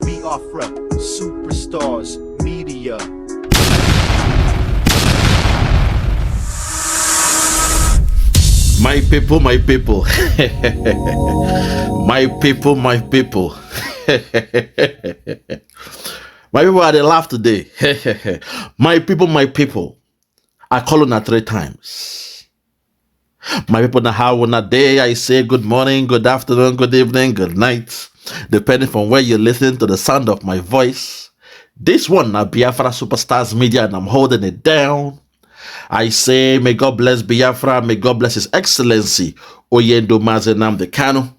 Biafra, superstars, media. My people, my people. My people, my people. My people are they laugh today. My people, my people. I call on 3 times. My people, now how on a day I say good morning, good afternoon, good evening, good night, depending from where you listen to the sound of my voice. This one, now Biafra Superstars Media, and I'm holding it down. I say, may God bless Biafra, may God bless His Excellency, Oyendo Nnamdi Kanu.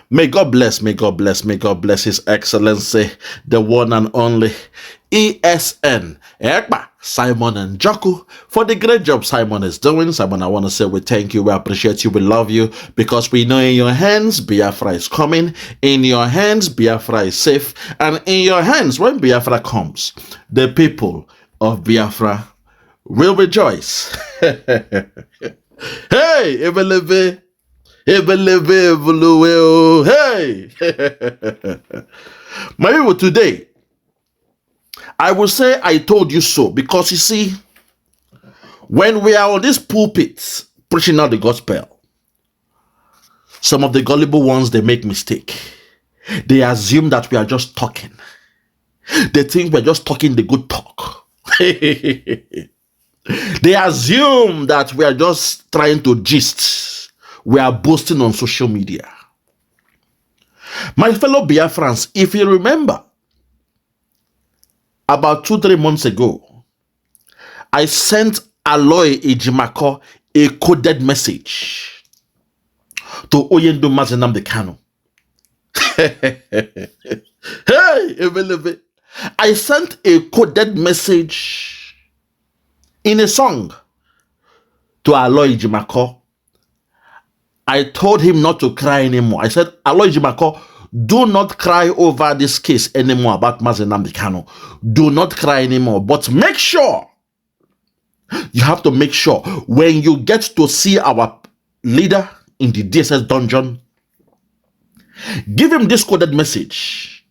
May God bless, may God bless, may God bless His Excellency, the one and only ESN, Ekpa, Simon and Njoku, for the great job Simon is doing. Simon, I want to say we thank you, we appreciate you, we love you, because we know in your hands, Biafra is coming, in your hands, Biafra is safe, and in your hands, when Biafra comes, the people of Biafra will rejoice. Hey, Ebelebe. Hey. My people, today, I will say I told you so, because you see, when we are on this pulpit preaching out the gospel, some of the gullible ones, they make mistake. They assume that we are just talking. They think we're just talking the good talk. They assume that we are just trying to gist. We are boasting on social media. My fellow Biafrans, if you remember, about 2-3 months ago, I sent Aloy Ejimakor a coded message to Oyendo Nnamdi Kanu. Hey, I sent a coded message in a song to Aloy Ejimakor. I told him not to cry anymore. I said, Aloy Ejimakor, do not cry over this case anymore about Nnamdi Kanu. Do not cry anymore. But make sure, you have to make sure, when you get to see our leader in the DSS dungeon, give him this coded message.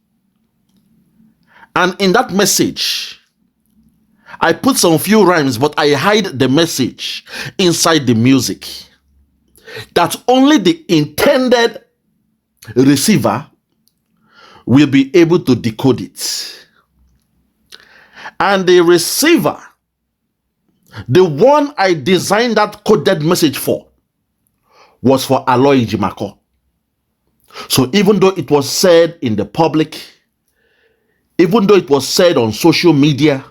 And in that message, I put some few rhymes, but I hide the message inside the music, that only the intended receiver will be able to decode it. And the receiver, the one I designed that coded message for, was for Aloy Ejimakor. So even though it was said in the public, even though it was said on social media,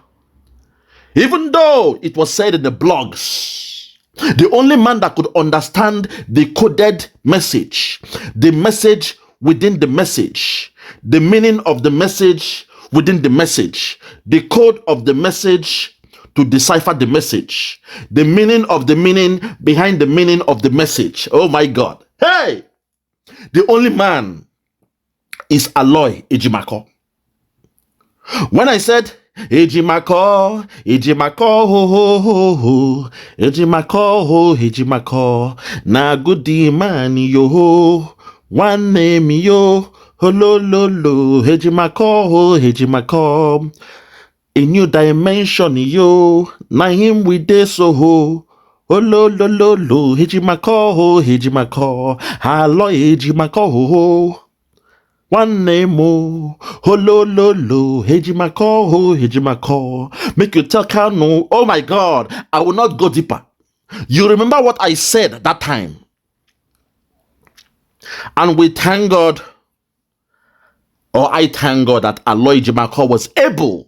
even though it was said in the blogs, the only man that could understand the coded message, the message within the message, the meaning of the message within the message, the code of the message to decipher the message, the meaning of the meaning behind the meaning of the message. Oh my God. Hey! The only man is Aloy Ejimakor. When I said, Ejimakor, Ejimakor, ho, ho, ho, ho, Ejimakor, ho, Ejimakor, na good man, yo, ho, one name, yo, ho, lo, lo, lo, Ejimakor, ho, Ejimakor, a new dimension, yo, na him with this, so, ho, oh, lo, lo, lo, lo, Ejimakor, ho, Ejimakor, Aloy Ejimakor, ho, ho, one name, oh, lo, lo, lo, Ejimakor, Ejimakor. Make you tell Kanu, oh my God, I will not go deeper. You remember what I said that time? And we thank God, or I thank God, that Aloy Ejimakor was able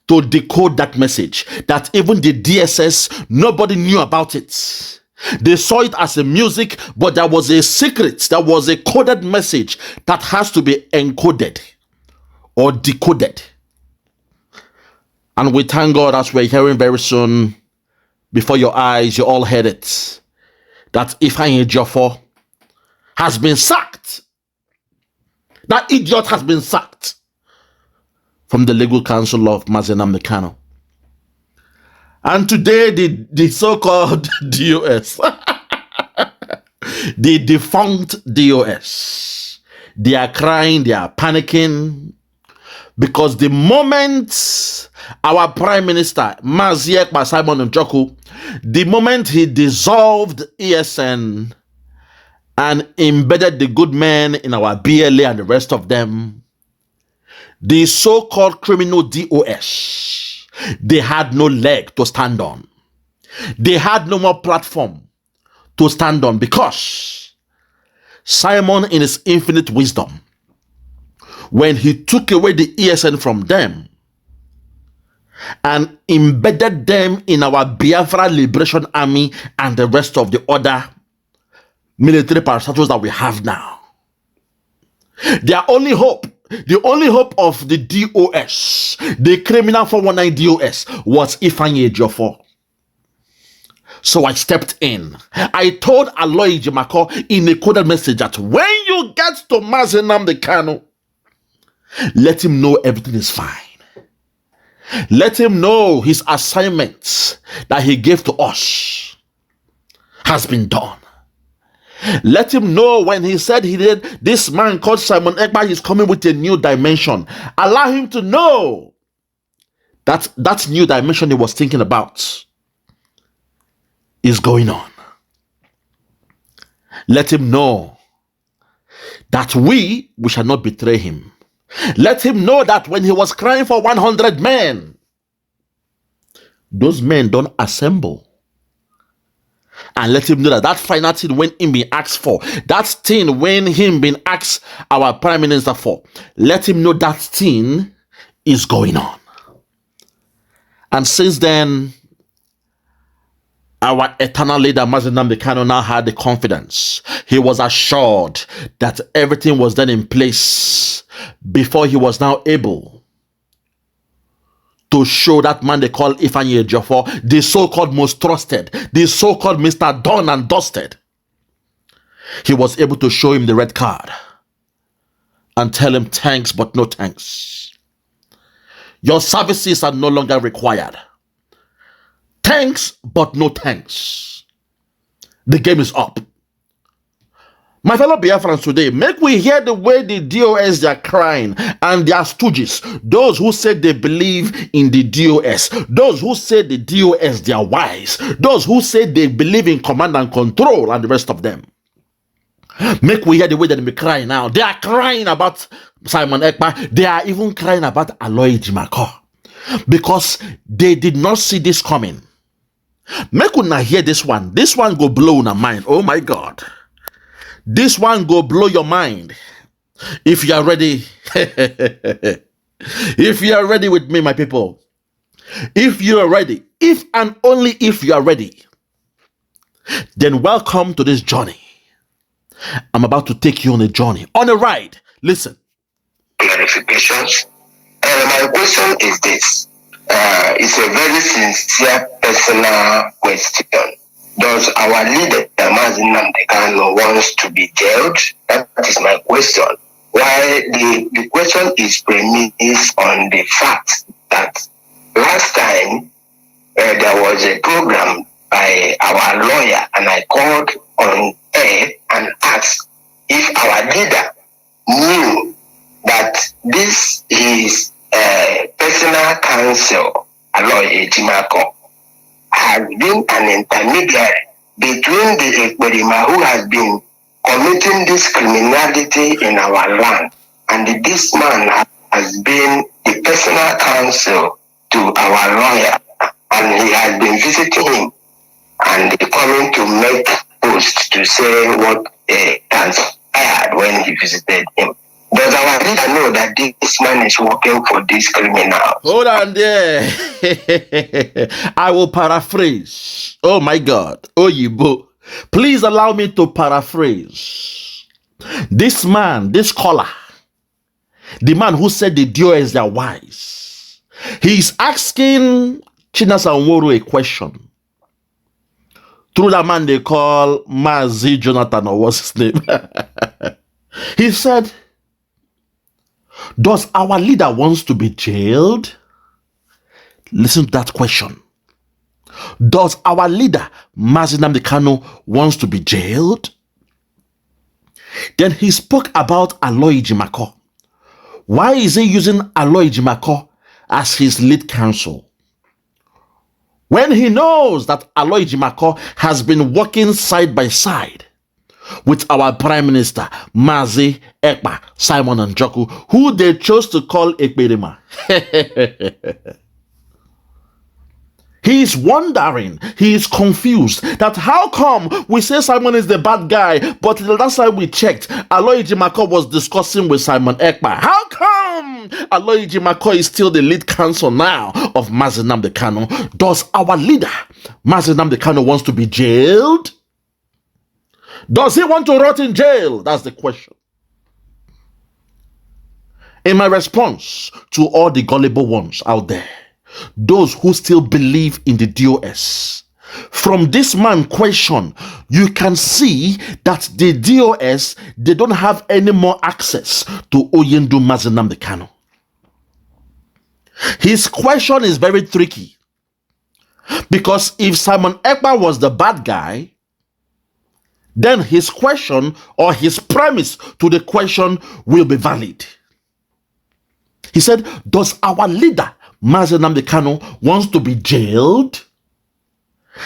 to decode that message, that even the DSS, nobody knew about it. They saw it as a music, but there was a secret, there was a coded message that has to be encoded or decoded. And we thank God, as we're hearing very soon, before your eyes, you all heard it, that Ifeanyi Ejiofor has been sacked. That idiot has been sacked from the legal counsel of Nnamdi Kanu. And today, the so-called DOS, the defunct DOS, they are crying, they are panicking, Because the moment our Prime Minister, Mazi Ekpa Simon Njoku, the moment he dissolved ESN and embedded the good men in our BLA and the rest of them, the so-called criminal DOS, they had no leg to stand on. They had no more platform to stand on, because Simon, in his infinite wisdom, when he took away the ESN from them and embedded them in our Biafra Liberation Army and the rest of the other military parastatals that we have now, their only hope, the only hope of the DOS, the criminal 419 DOS, was Ifeanyi Ejiofor. So I stepped in. I told Aloy Ejimakor in a coded message that when you get to Nnamdi Kanu, let him know everything is fine. Let him know his assignments that he gave to us has been done. Let him know when he said he did, this man called Simon Ekpa is coming with a new dimension. Allow him to know that that new dimension he was thinking about is going on. Let him know that we shall not betray him. Let him know that when he was crying for 100 men, those men don't assemble. And let him know that that final thing when him being asked for, that thing when him being asked our Prime Minister for, let him know that thing is going on. And since then, our eternal leader, Nnamdi Kanu, now had the confidence. He was assured that everything was done in place before he was now able to show that man they call Ifeanyi Ejiofor, the so-called most trusted, the so-called Mr. Done and Dusted. He was able to show him the red card and tell him thanks but no thanks. Your services are no longer required. Thanks, but no thanks. The game is up. My fellow Biafrans today, make we hear the way the DOS they are crying and their stooges, those who say they believe in the DOS, those who say the DOS they are wise, those who say they believe in command and control and the rest of them. Make we hear the way that they be crying now. They are crying about Simon Ekpa. They are even crying about Aloy Ejimakor because they did not see this coming. Make una hear this one. This one go blow una mind. Oh my God. This one go blow your mind. If you are ready. If you are ready with me, my people. If you are ready. If and only if you are ready. Then welcome to this journey. I'm about to take you on a journey. On a ride. Listen. Clarifications. My question is this. It's a very sincere personal question. Does our leader, Nnamdi Kanu, wants to be jailed? That is my question. Why the question is premised on the fact that last time there was a program by our lawyer, and I called on air and asked if our leader knew that this is personal counsel, Aloy Ejimakor, has been an intermediary between the Ekpa who has been committing this criminality in our land, and this man has been the personal counsel to our lawyer, and he has been visiting him and coming to make posts to say what transpired when he visited him. Does our leader know that this man is working for this criminal? Hold on there. I will paraphrase. Oh my God. Oh, Yibo. Please allow me to paraphrase. This man, this scholar, the man who said the DOS are wise, he's asking Chinasa Nworu a question. Through that man they call Mazi Jonathan, or what's his name? He said, does our leader wants to be jailed? Listen to that question. Does our leader, Nnamdi Kanu, wants to be jailed? Then he spoke about Aloy Ejimakor, Why is he using Aloy Ejimakor as his lead counsel when he knows that Aloy Ejimakor has been working side by side with our Prime Minister, Mazi Ekpa Simon Njoku, who they chose to call Ekperima? He is wondering, he is confused that how come we say Simon is the bad guy, but the last time we checked, Aloy Ejimakor was discussing with Simon Ekpa. How come Aloy Ejimakor is still the lead counsel now of Mazi Nnamdi Kanu? Does our leader, Mazi Nnamdi Kanu, wants to be jailed? Does he want to rot in jail? That's the question. In my response to all the gullible ones out there, those who still believe in the DOS, from this man question, you can see that the DOS, they don't have any more access to Oyendu Mazi Nnamdi Kanu. His question is very tricky, because if Simon Ekpa was the bad guy, then his question or his premise to the question will be valid. He said, does our leader Mazi Nnamdi Kanu wants to be jailed?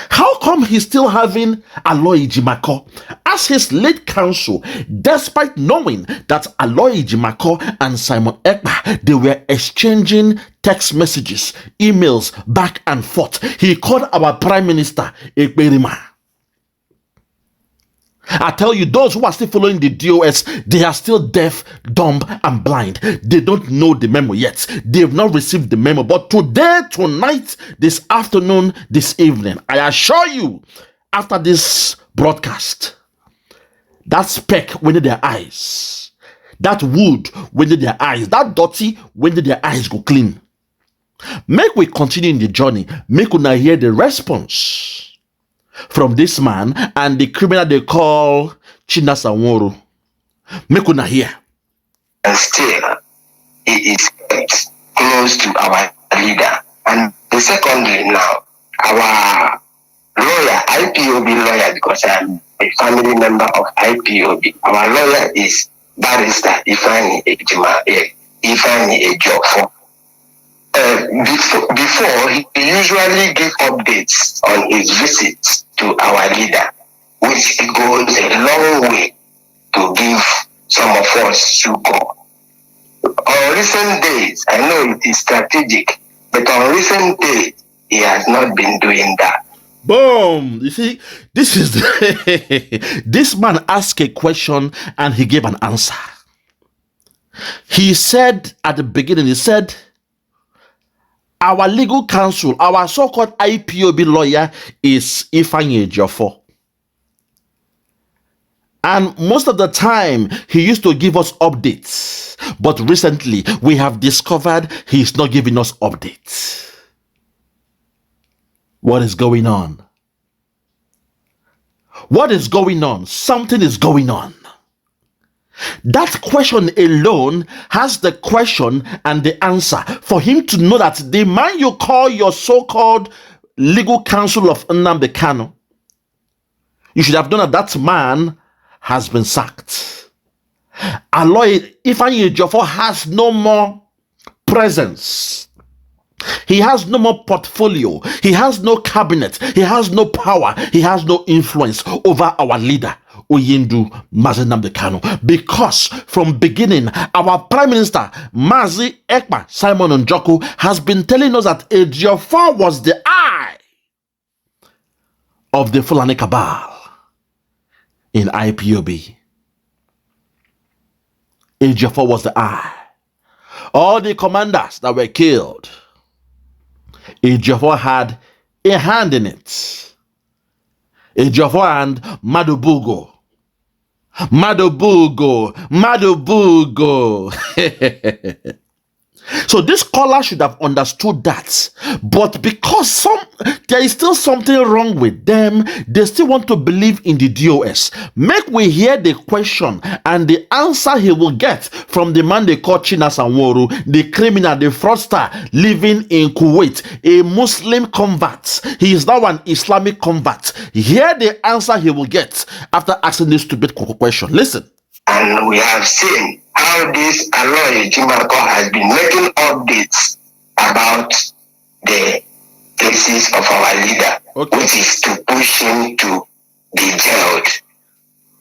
How come he's still having Aloy Ejimakor as his lead counsel, despite knowing that Aloy Ejimakor and Simon Ekpa, they were exchanging text messages, emails, back and forth? He called our Prime Minister Ekperima. I tell you, those who are still following the DOS, they are still deaf, dumb, and blind. They don't know the memo yet. They have not received the memo. But today, tonight, this afternoon, this evening, I assure you, after this broadcast, that speck went in their eyes, that wood went in their eyes, that dirty went in their eyes go clean. Make we continue in the journey. Make we not hear the response from this man and the criminal they call Chinasa Nworu. Make una hear. And still, he is kept close to our leader. And the secondly now, our lawyer, IPOB lawyer, because I'm a family member of IPOB, our lawyer is Barrister Ifeanyi Ejiofor. Before, he usually give updates on his visits to our leader, which goes a long way to give some of us succor. On recent days, I know it is strategic, but on recent days, he has not been doing that. Boom! You see, this is this man asked a question and he gave an answer. He said at the beginning, he said, our legal counsel, our so-called IPOB lawyer is Ifeanyi Ejiofor. And most of the time, he used to give us updates. But recently, we have discovered he's not giving us updates. What is going on? What is going on? Something is going on. That question alone has the question and the answer for him to know that the man you call your so-called legal counsel of Nnamdi Kanu, you should have known that man has been sacked. Aloy Ifeanyi Ejiofor has no more presence. He has no more portfolio. He has no cabinet. He has no power. He has no influence over our leader, Oyendu Mazi Nnamdi Kanu, because from beginning, our Prime Minister, Mazi Ekpa Simon Njoku, has been telling us that Ejiofor was the eye of the Fulani cabal in IPOB. Ejiofor was the eye. All the commanders that were killed, Ejiofor had a hand in it. Ejiofor and Madubugo. So this caller should have understood that, but because there is still something wrong with them, they still want to believe in the DOS. Make we hear the question and the answer he will get from the man they call Chinasa Nworu, the criminal, the fraudster living in Kuwait, a Muslim convert. He is now an Islamic convert. Hear the answer he will get after asking this stupid question. Listen. And we have seen how this Aloy Ejimakor has been making updates about the cases of our leader, which is to push him to be jailed.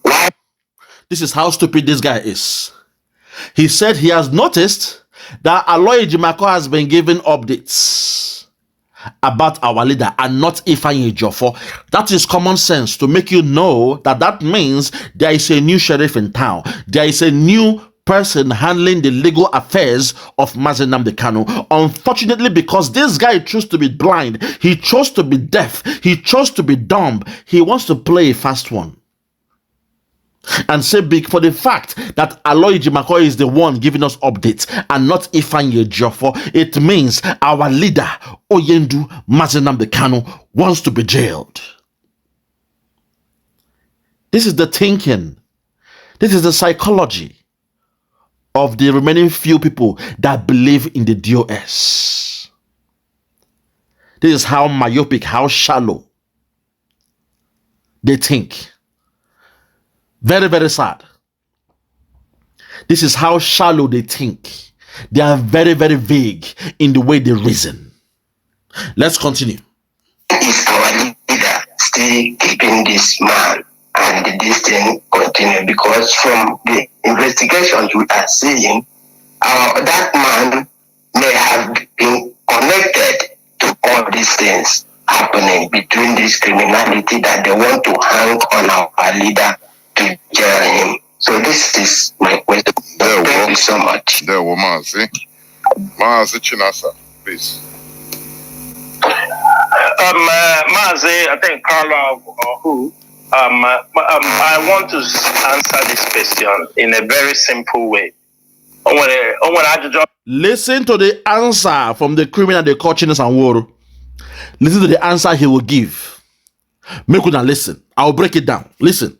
Why? This is how stupid this guy is. He said he has noticed that Aloy Ejimakor has been giving updates about our leader and not Ifeanyi Ejiofor. That is common sense to make you know that that means there is a new sheriff in town. There is a new person handling the legal affairs of Nnamdi Kanu. Unfortunately, because this guy chose to be blind, he chose to be deaf, he chose to be dumb, he wants to play a fast one and say big for the fact that Aloy Ejimakor is the one giving us updates and not Ifeanyi Ejiofor. It means our leader, Oyendu Nnamdi Kanu, wants to be jailed. This is the thinking. This is the psychology of the remaining few people that believe in the DOS. This is how myopic, how shallow they think. Very, very sad. This is how shallow they think. They are very, very vague in the way they reason. Let's continue. Is our leader still keeping this man and this thing continue? Because from the investigations we are seeing, that man may have been connected to all these things happening between this criminality that they want to hang on our leader to jail him. So this is my question. Thank you so much. There were Mazi Chinasa, please. Mazi, I think Carla or who? I want to answer this question in a very simple way. Listen to the answer from the criminal they call Chinasa Nworu. Listen to the answer he will give. Make una listen. I'll break it down. Listen.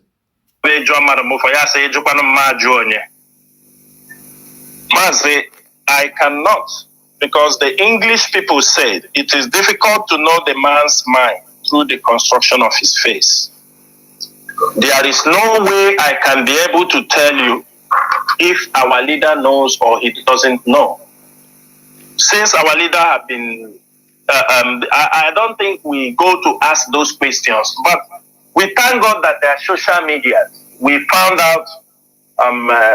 Mazi, I cannot, because the English people said it is difficult to know the man's mind through the construction of his face. There is no way I can be able to tell you if our leader knows or he doesn't know. Since our leader have been, I don't think we go to ask those questions, but we thank God that there are social media. We found out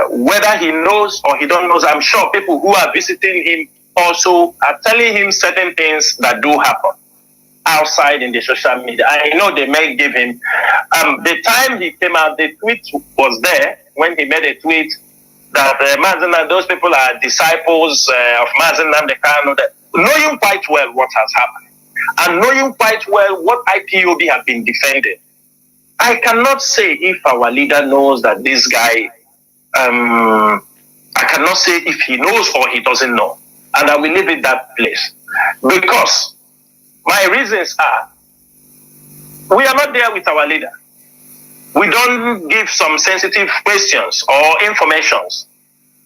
whether he knows or he don't knows. I'm sure people who are visiting him also are telling him certain things that do happen outside in the social media. I know they may give him. The time he came out, the tweet was there when he made a tweet that those people are disciples of Nnamdi Kanu, knowing quite well what has happened and knowing quite well what IPOB have been defending. I cannot say if our leader knows that this guy, I cannot say if he knows or he doesn't know. And I will leave it that place. Because my reasons are, we are not there with our leader. We don't give some sensitive questions or informations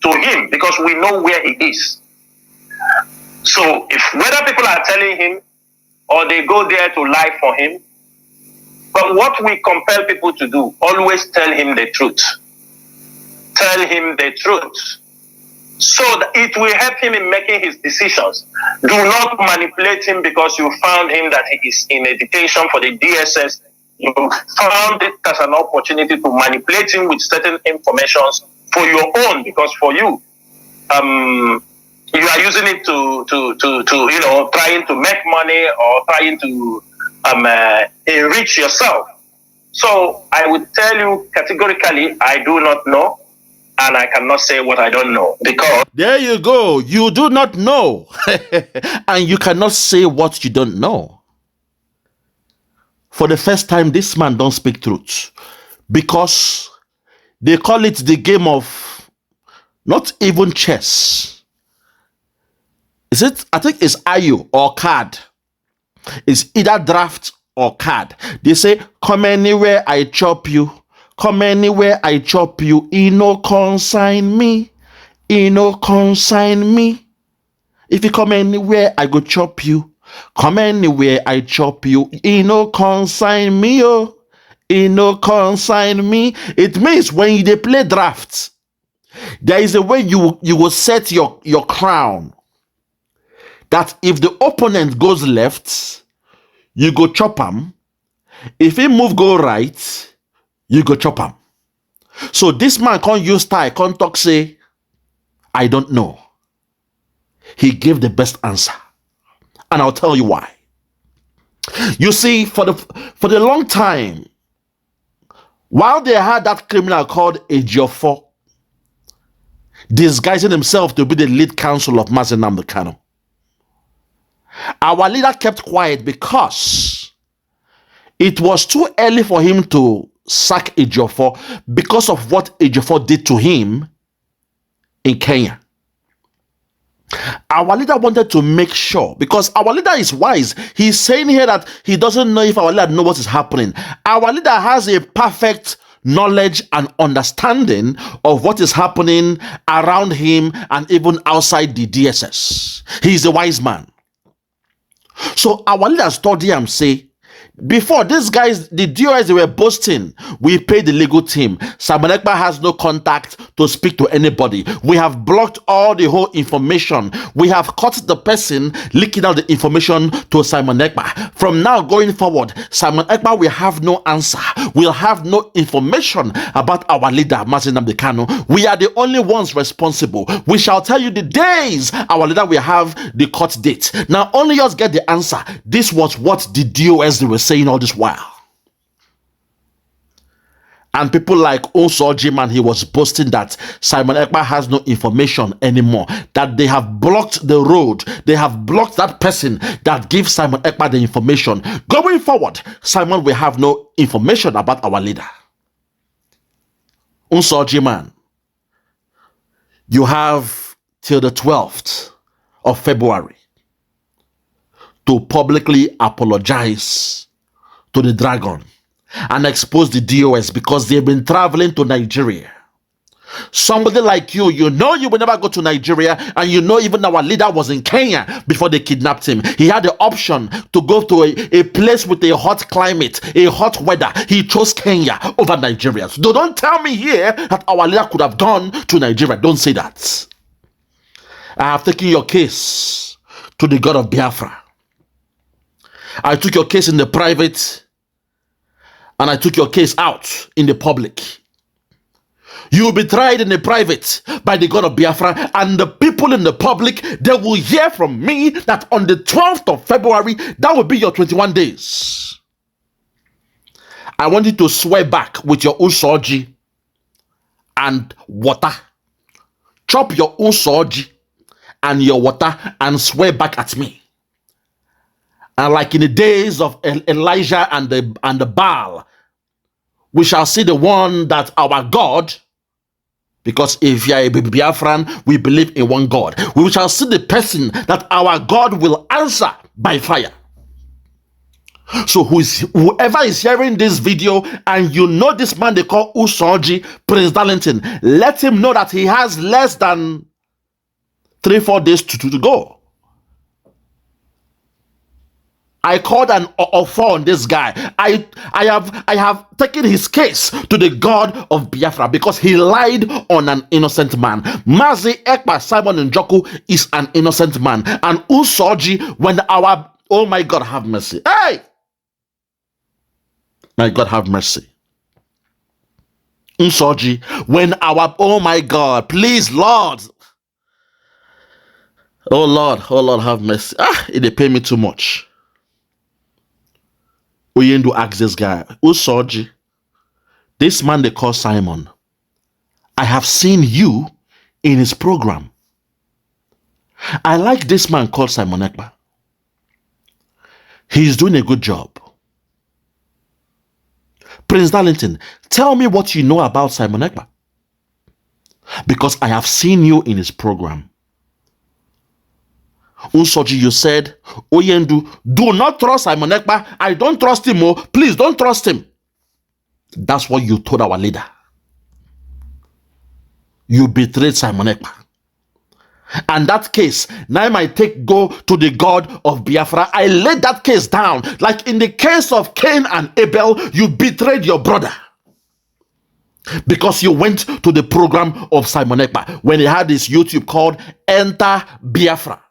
to him because we know where he is. So if whether people are telling him or they go there to lie for him, but what we compel people to do, always tell him the truth. Tell him the truth. So that it will help him in making his decisions. Do not manipulate him because you found him that he is in a detention for the DSS. You found it as an opportunity to manipulate him with certain informations for your own, because for you, you are using it to trying to make money or trying to enrich yourself. So I would tell you categorically, I do not know, and I cannot say what I don't know, because there you go. You do not know, and you cannot say what you don't know. For the first time, this man don't speak truth, because they call it the game of not even chess. Is it? I think it's Ayo or card. It's either draft or card. They say, come anywhere, I chop you. Come anywhere, I chop you. He no consign me. He no consign me. If you come anywhere, I go chop you. Come anywhere, I chop you. He no consign me, oh. He no consign me. It means when they play drafts, There is a way you will set your crown that if the opponent goes left, you go chop him. If he move go right, you go chop him. So this man can't use style, can't talk, say, I don't know. He gave the best answer. And I'll tell you why. You see, for the long time, while they had that criminal called Ejiofor, disguising himself to be the lead counsel of Nnamdi Kanu, our leader kept quiet because it was too early for him to sack Ejiofor because of what Ejiofor did to him in Kenya. Our leader wanted to make sure, because our leader is wise. He's saying here that he doesn't know if our leader knows what is happening. Our leader has a perfect knowledge and understanding of what is happening around him and even outside the DSS. He's a wise man. So our leader study and say, before these guys, the DOS, they were boasting, we paid the legal team. Simon Ekpa has no contact to speak to anybody. We have blocked all the whole information. We have caught the person leaking out the information to Simon Ekpa. From now going forward, Simon Ekpa will have no answer. We'll have no information about our leader, Nnamdi Kanu. We are the only ones responsible. We shall tell you the days our leader will have the court date. Now only us get the answer. This was what the DOS were saying all this while. And people like Osoji, man, he was boasting that Simon Ekpa has no information anymore, that they have blocked the road, they have blocked that person that gives Simon Ekpa the information. Going forward, Simon will have no information about our leader. Osoji, man, you have till the 12th of February to publicly apologize to the dragon and expose the DOS, because they've been traveling to Nigeria. Somebody like you know you will never go to Nigeria, and you know even our leader was in Kenya before they kidnapped him. He had the option to go to a place with a hot climate, a hot weather. He chose Kenya over Nigeria. So don't tell me here that our leader could have gone to Nigeria. Don't say that. I have taken your case to the God of Biafra. I took your case in the private, and I took your case out in the public. You will be tried in the private by the God of Biafra, and the people in the public, they will hear from me that on the 12th of February, that will be your 21 days. I want you to swear back with your usoji and water. Chop your usoji and your water and swear back at me. And like in the days of Elijah and the Baal, we shall see the one that our God, because if you are a Biafran, we believe in one God. We shall see the person that our God will answer by fire. So whoever is hearing this video and you know this man they call Usoji, Prince Darlington, let him know that he has less than 3-4 days to go. I called an offer on this guy. I have taken his case to the God of Biafra because he lied on an innocent man. Mazi Ekpa Simon Njoku is an innocent man. And Usoji, when our, oh my God, have mercy. Hey! My God, have mercy. Usoji, when our, oh my God, please, Lord. Oh Lord, have mercy. It pay me too much. Oyendu asked this guy, Usoji, this man they call Simon, I have seen you in his program. I like this man called Simon Ekpa. He's doing a good job. Prince Darlington, tell me what you know about Simon Ekpa, because I have seen you in his program. Usoji, you said, Oyendu, do not trust Simon Ekpa. I don't trust him. Oh, please don't trust him. That's what you told our leader. You betrayed Simon Ekpa. And that case, now I might go to the God of Biafra. I laid that case down. Like in the case of Cain and Abel, you betrayed your brother. Because you went to the program of Simon Ekpa when he had this YouTube called Enter Biafra.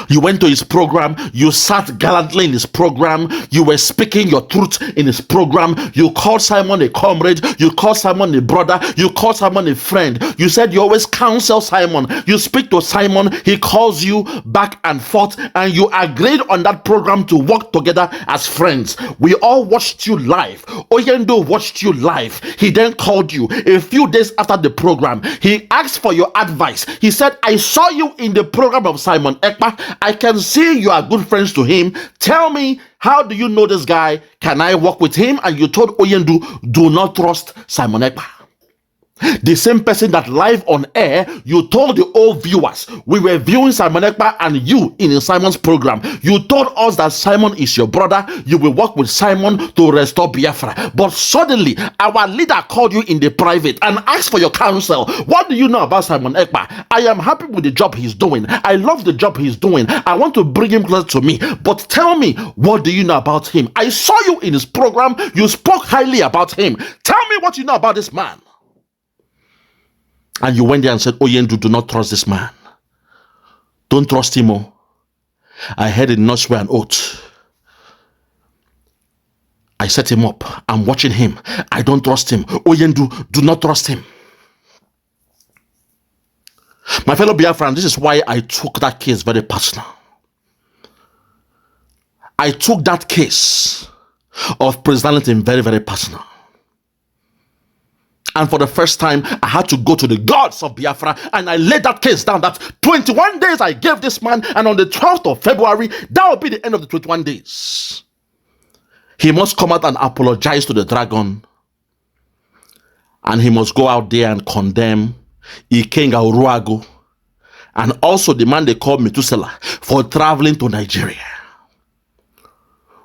You went to his program, you sat gallantly in his program, you were speaking your truth in his program, you called Simon a comrade, you called Simon a brother, you called Simon a friend, you said you always counsel Simon, you speak to Simon, he calls you back and forth, and you agreed on that program to work together as friends. We all watched you live. Oyendo watched you live. He then called you a few days after the program. He asked for your advice. He said, I saw you in the program of Simon Ekpa. I can see you are good friends to him. Tell me, how do you know this guy? Can I work with him? And you told Oyendu, do not trust Simon Ekpa. The same person that live on air, you told the old viewers, we were viewing Simon Ekpa and you in Simon's program. You told us that Simon is your brother. You will work with Simon to restore Biafra. But suddenly, our leader called you in the private and asked for your counsel. What do you know about Simon Ekpa? I am happy with the job he's doing. I love the job he's doing. I want to bring him closer to me. But tell me, what do you know about him? I saw you in his program. You spoke highly about him. Tell me what you know about this man. And you went there and said, Oyendu, do not trust this man. Don't trust him. Oh. I heard it not swear an oath. I set him up. I'm watching him. I don't trust him. Oyendu, do not trust him. My fellow Biafran, this is why I took that case very personal. I took that case of President Nnamdi very, very personal. And for the first time, I had to go to the gods of Biafra and I laid that case down that 21 days I gave this man, and on the 12th of February, that will be the end of the 21 days. He must come out and apologize to the dragon. And he must go out there and condemn Ikenga Uruagu and also the man they call Methuselah for traveling to Nigeria.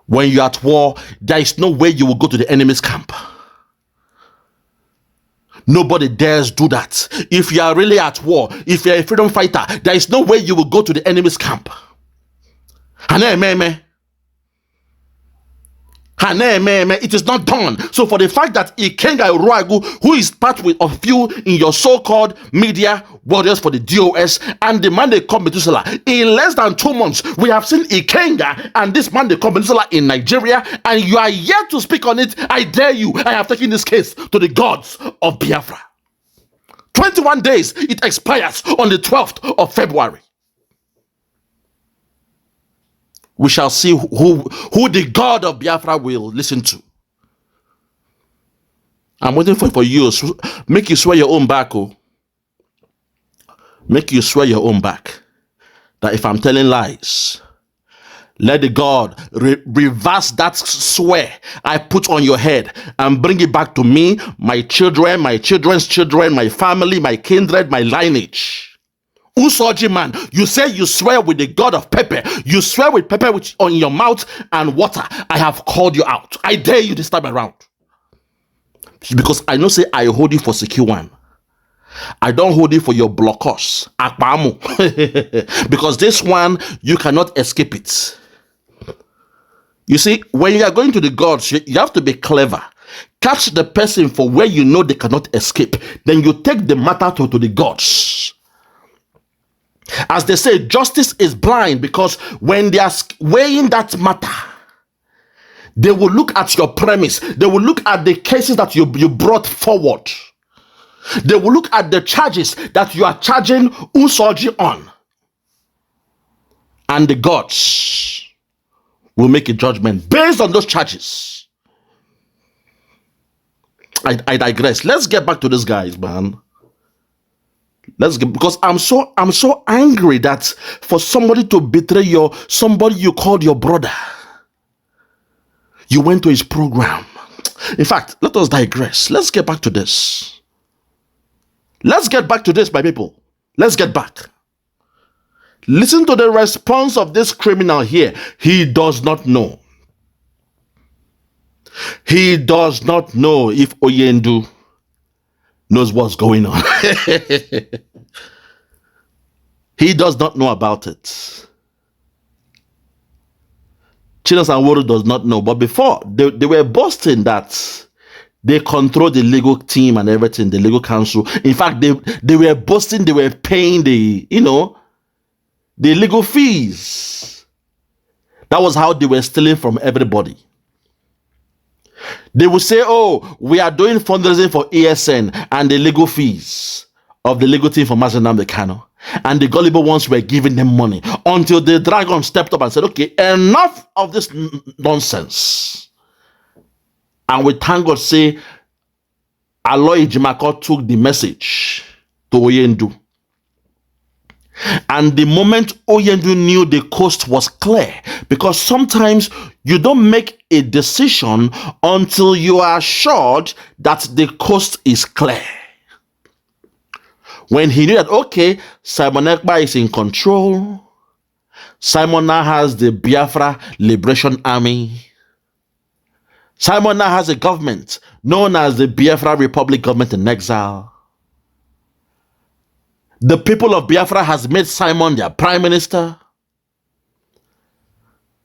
When you're at war, there is no way you will go to the enemy's camp. Nobody dares do that. If you are really at war, if you're a freedom fighter, there is no way you will go to the enemy's camp. It is not done. So for the fact that Ikenga Uruagu, who is part of you in your so-called media warriors for the DOS, and the man they call Methuselah, in less than 2 months, we have seen Ikenga and this man they call Methuselah in Nigeria, and you are yet to speak on it. I dare you. I have taken this case to the gods of Biafra. 21 days, it expires on the 12th of February. We shall see who the God of Biafra will listen to. I'm waiting for you. Make you swear your own back. Oh. Make you swear your own back. That if I'm telling lies, let the God reverse that swear I put on your head and bring it back to me, my children, my children's children, my family, my kindred, my lineage. Usoji man, you say you swear with the God of pepper. You swear with pepper on your mouth and water. I have called you out. I dare you this time around. Because I know say I hold you for secure one. I don't hold you for your blockers. Because this one, you cannot escape it. You see, when you are going to the gods, you have to be clever. Catch the person for where you know they cannot escape. Then you take the matter to the gods. As they say, justice is blind, because when they are weighing that matter, they will look at your premise. They will look at the cases that you brought forward. They will look at the charges that you are charging Usoji on. And the gods will make a judgment based on those charges. I digress. Let's get back to this, guys, man. Because I'm so angry that for somebody to betray somebody you called your brother, you went to his program. In fact, let us digress. Let's get back to this. Let's get back to this, my people. Let's get back. Listen to the response of this criminal here. He does not know. He does not know if Oyendu knows what's going on. He does not know about it. Chinasa Nworu does not know. But before, they were boasting that They control the legal team and everything, the legal counsel. In fact, they were boasting, they were paying the legal fees. That was how they were stealing from everybody. They would say, oh, we are doing fundraising for ESN and the legal fees of the legal team for Nnamdi Kanu. And the gullible ones were giving them money until the dragon stepped up and said, okay, enough of this nonsense. And we thank God, say, Aloy Ejimakor took the message to Oyendu. And the moment Oyendu knew the coast was clear, because sometimes you don't make a decision until you are assured that the coast is clear. When he knew that, okay, Simon Ekpa is in control, Simon now has the Biafra Liberation Army, Simon now has a government known as the Biafra Republic Government in Exile. The people of Biafra has made Simon their prime minister.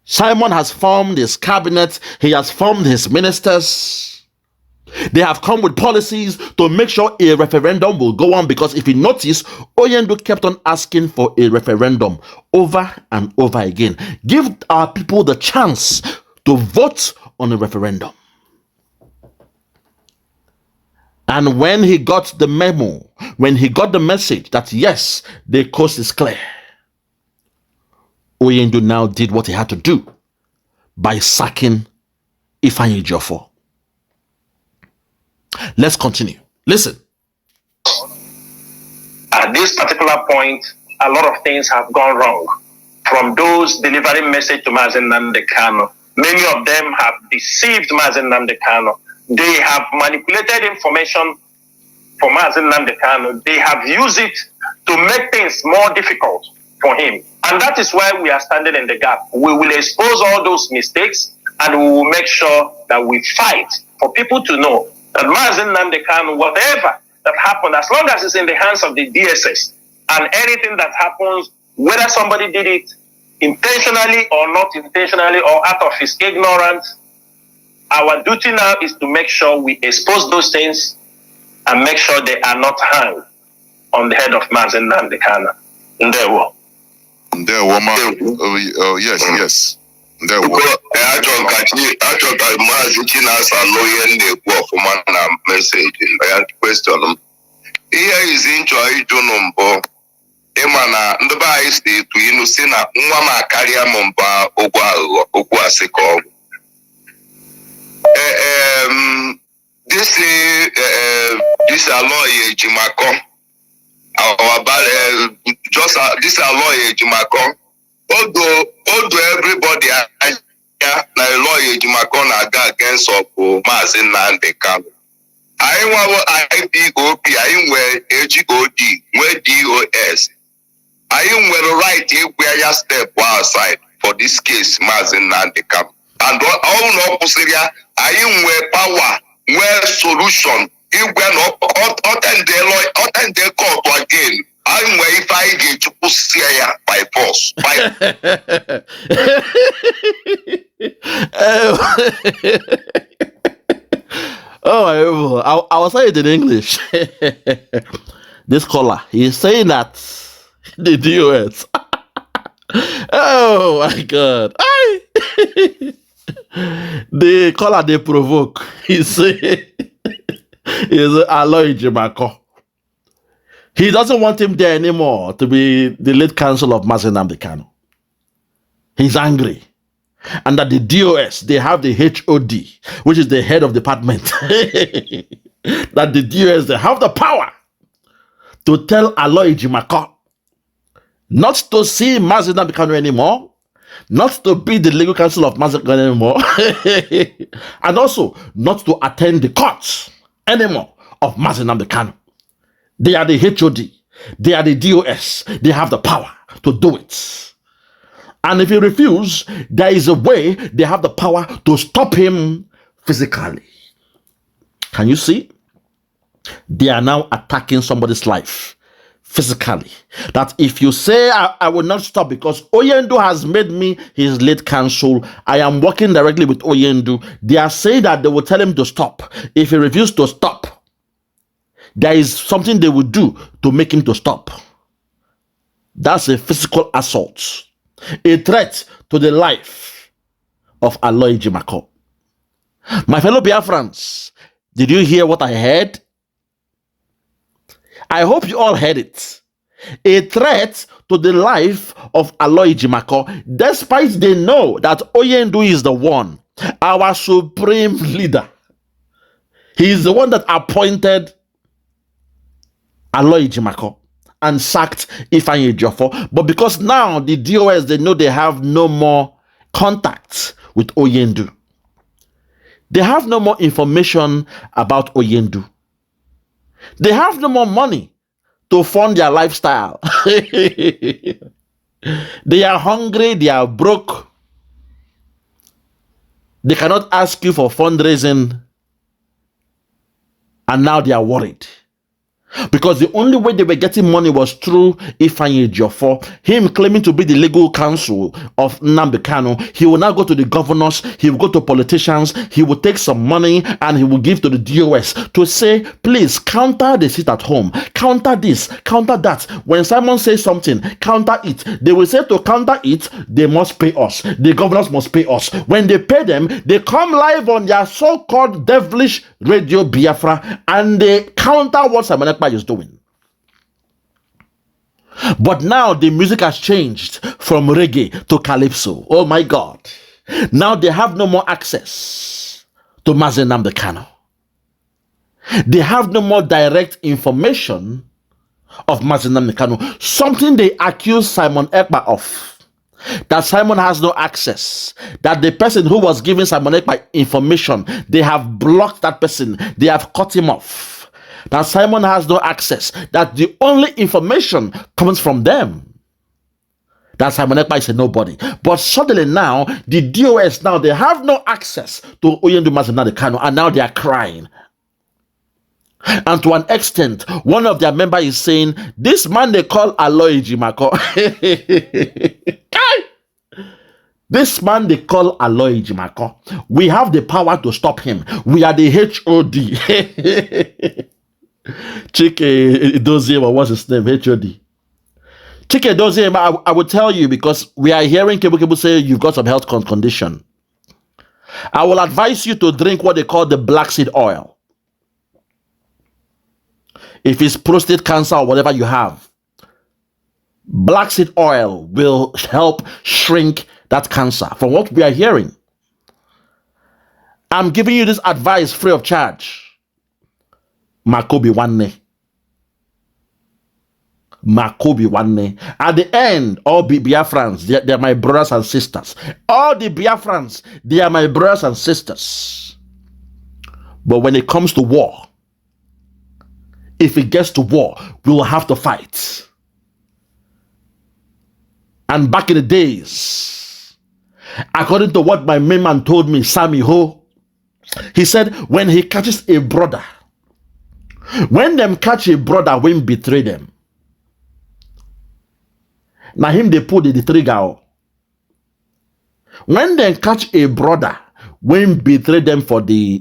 Simon has formed his cabinet. He has formed his ministers. They have come with policies to make sure a referendum will go on, because if you notice, Oyendu kept on asking for a referendum over and over again. Give our people the chance to vote on a referendum. And when he got the memo, when he got the message that yes, the coast is clear, Oyendu now did what he had to do by sacking Ifeanyi Ejiofor. Let's continue. Listen. At this particular point, a lot of things have gone wrong. From those delivering message to Nnamdi Kanu, many of them have deceived Nnamdi Kanu. They have manipulated information for Nnamdi Kanu. They have used it to make things more difficult for him. And that is why we are standing in the gap. We will expose all those mistakes, and we will make sure that we fight for people to know that Nnamdi Kanu, whatever that happened, as long as it's in the hands of the DSS, and anything that happens, whether somebody did it intentionally or not intentionally or out of his ignorance, our duty now is to make sure we expose those things and make sure they are not hung on the head of Nnamdi Kanu. Ndewo. Yes. Achọka Maazị Chinasa na-ekwu ọfụma na meseji ya question. Ihe izi nchọ ịjụ nụ mbụ ịma na ndị be anyị si etu inu si na nwa m akarịa m mba okwu aghụghọ, okwu asị ka ọ bụ. This Aloy Ejimakor, this Aloy Ejimakor, although everybody na Aloy Ejimakor na-aga against Maazị Nnamdi Kanu. Anyị nwa IPOB, anyị nwere HOD, nwee DOS. Anyị nwere right ịgwa ya step aside for this case Maazị Nnamdi Kanu. And all no kwụsịrị, anyị nwere power, nwee solution ịgwa na ọtende court again. I'm waiting for you to push by force. I was saying it in English. This caller, he's saying that the DOS. Oh my God. The caller they provoke. He say, Aloy Ejimakor. He doesn't want him there anymore to be the lead counsel of Nnamdi Kanu. He's angry. And that the DOS, they have the HOD, which is the head of department. That the DOS, they have the power to tell Aloy Ejimakor not to see Nnamdi Kanu anymore, not to be the legal counsel of Nnamdi Kanu anymore, and also not to attend the courts anymore of Nnamdi Kanu. They are the HOD. They are the DOS. They have the power to do it. And if he refuses, there is a way they have the power to stop him physically. Can you see? They are now attacking somebody's life physically. That if you say I will not stop because Oyendu has made me his lead counsel, I am working directly with Oyendu. They are saying that they will tell him to stop. If he refuses to stop, there is something they will do to make him to stop. That's a physical assault, a threat to the life of Aloy Ejimakor. My fellow Biafrans, did you hear what I heard? I hope you all heard it. A threat to the life of Aloy Ejimakor, despite they know that Oyendu is the one, our supreme leader. He is the one that appointed Aloy Ejimakor and sacked Ifeanyi Ejiofor. But because now the DOS, they know they have no more contact with Oyendu. They have no more information about Oyendu. They have no more money to fund their lifestyle. They are hungry, they are broke. They cannot ask you for fundraising. And now they are worried. Because the only way they were getting money was through Ifeanyi Ejiofor, him claiming to be the legal counsel of Nnamdi Kanu. He will now go to the governors, he will go to politicians, he will take some money and he will give to the DOS to say, please counter the seat at home, counter this, counter that. When Simon says something, counter it. They will say to counter it, they must pay us. The governors must pay us. When they pay them, they come live on their so-called devilish radio Biafra and they counter what Simon Ekpa is doing. But now the music has changed from reggae to calypso. Oh my God. Now they have no more access to Nnamdi Kanu. They have no more direct information of Nnamdi Kanu. Something they accuse Simon Ekpa of. That Simon has no access. That the person who was giving Simon Ekpa information, they have blocked that person. They have cut him off. That Simon has no access. That the only information comes from them. That Simon Ekpa is a nobody. But suddenly now, the DOS now, they have no access to Oyendu Nnamdi Kanu, and now they are crying. And to an extent, one of their members is saying, this man they call Aloy Ejimakor. This man they call Aloy Ejimakor. We have the power to stop him. We are the HOD. Chike Dozier, what's his name? HOD. Chike Dozier, I will tell you because we are hearing people say you've got some health condition. I will advise you to drink what they call the black seed oil. If it's prostate cancer or whatever you have, black seed oil will help shrink that cancer. From what we are hearing, I'm giving you this advice free of charge. Makobi Wanne. Makobi Wanne. At the end, all Biafrans, they're my brothers and sisters. All the Biafrans, they are my brothers and sisters. But when it comes to war, if it gets to war, we will have to fight. And back in the days, according to what my main man told me, Sammy Ho, he said when he catches a brother, when them catch a brother when betray them, now him they pull the trigger. When they catch a brother when betray them for the,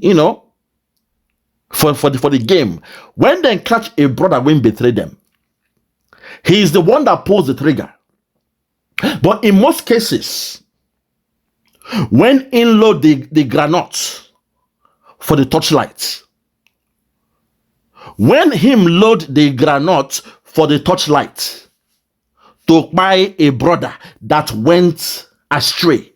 for the game, when they catch a brother when betray them, he is the one that pulls the trigger. But in most cases, when in load the granite for the torchlight, when him load the granite for the torchlight to buy a brother that went astray,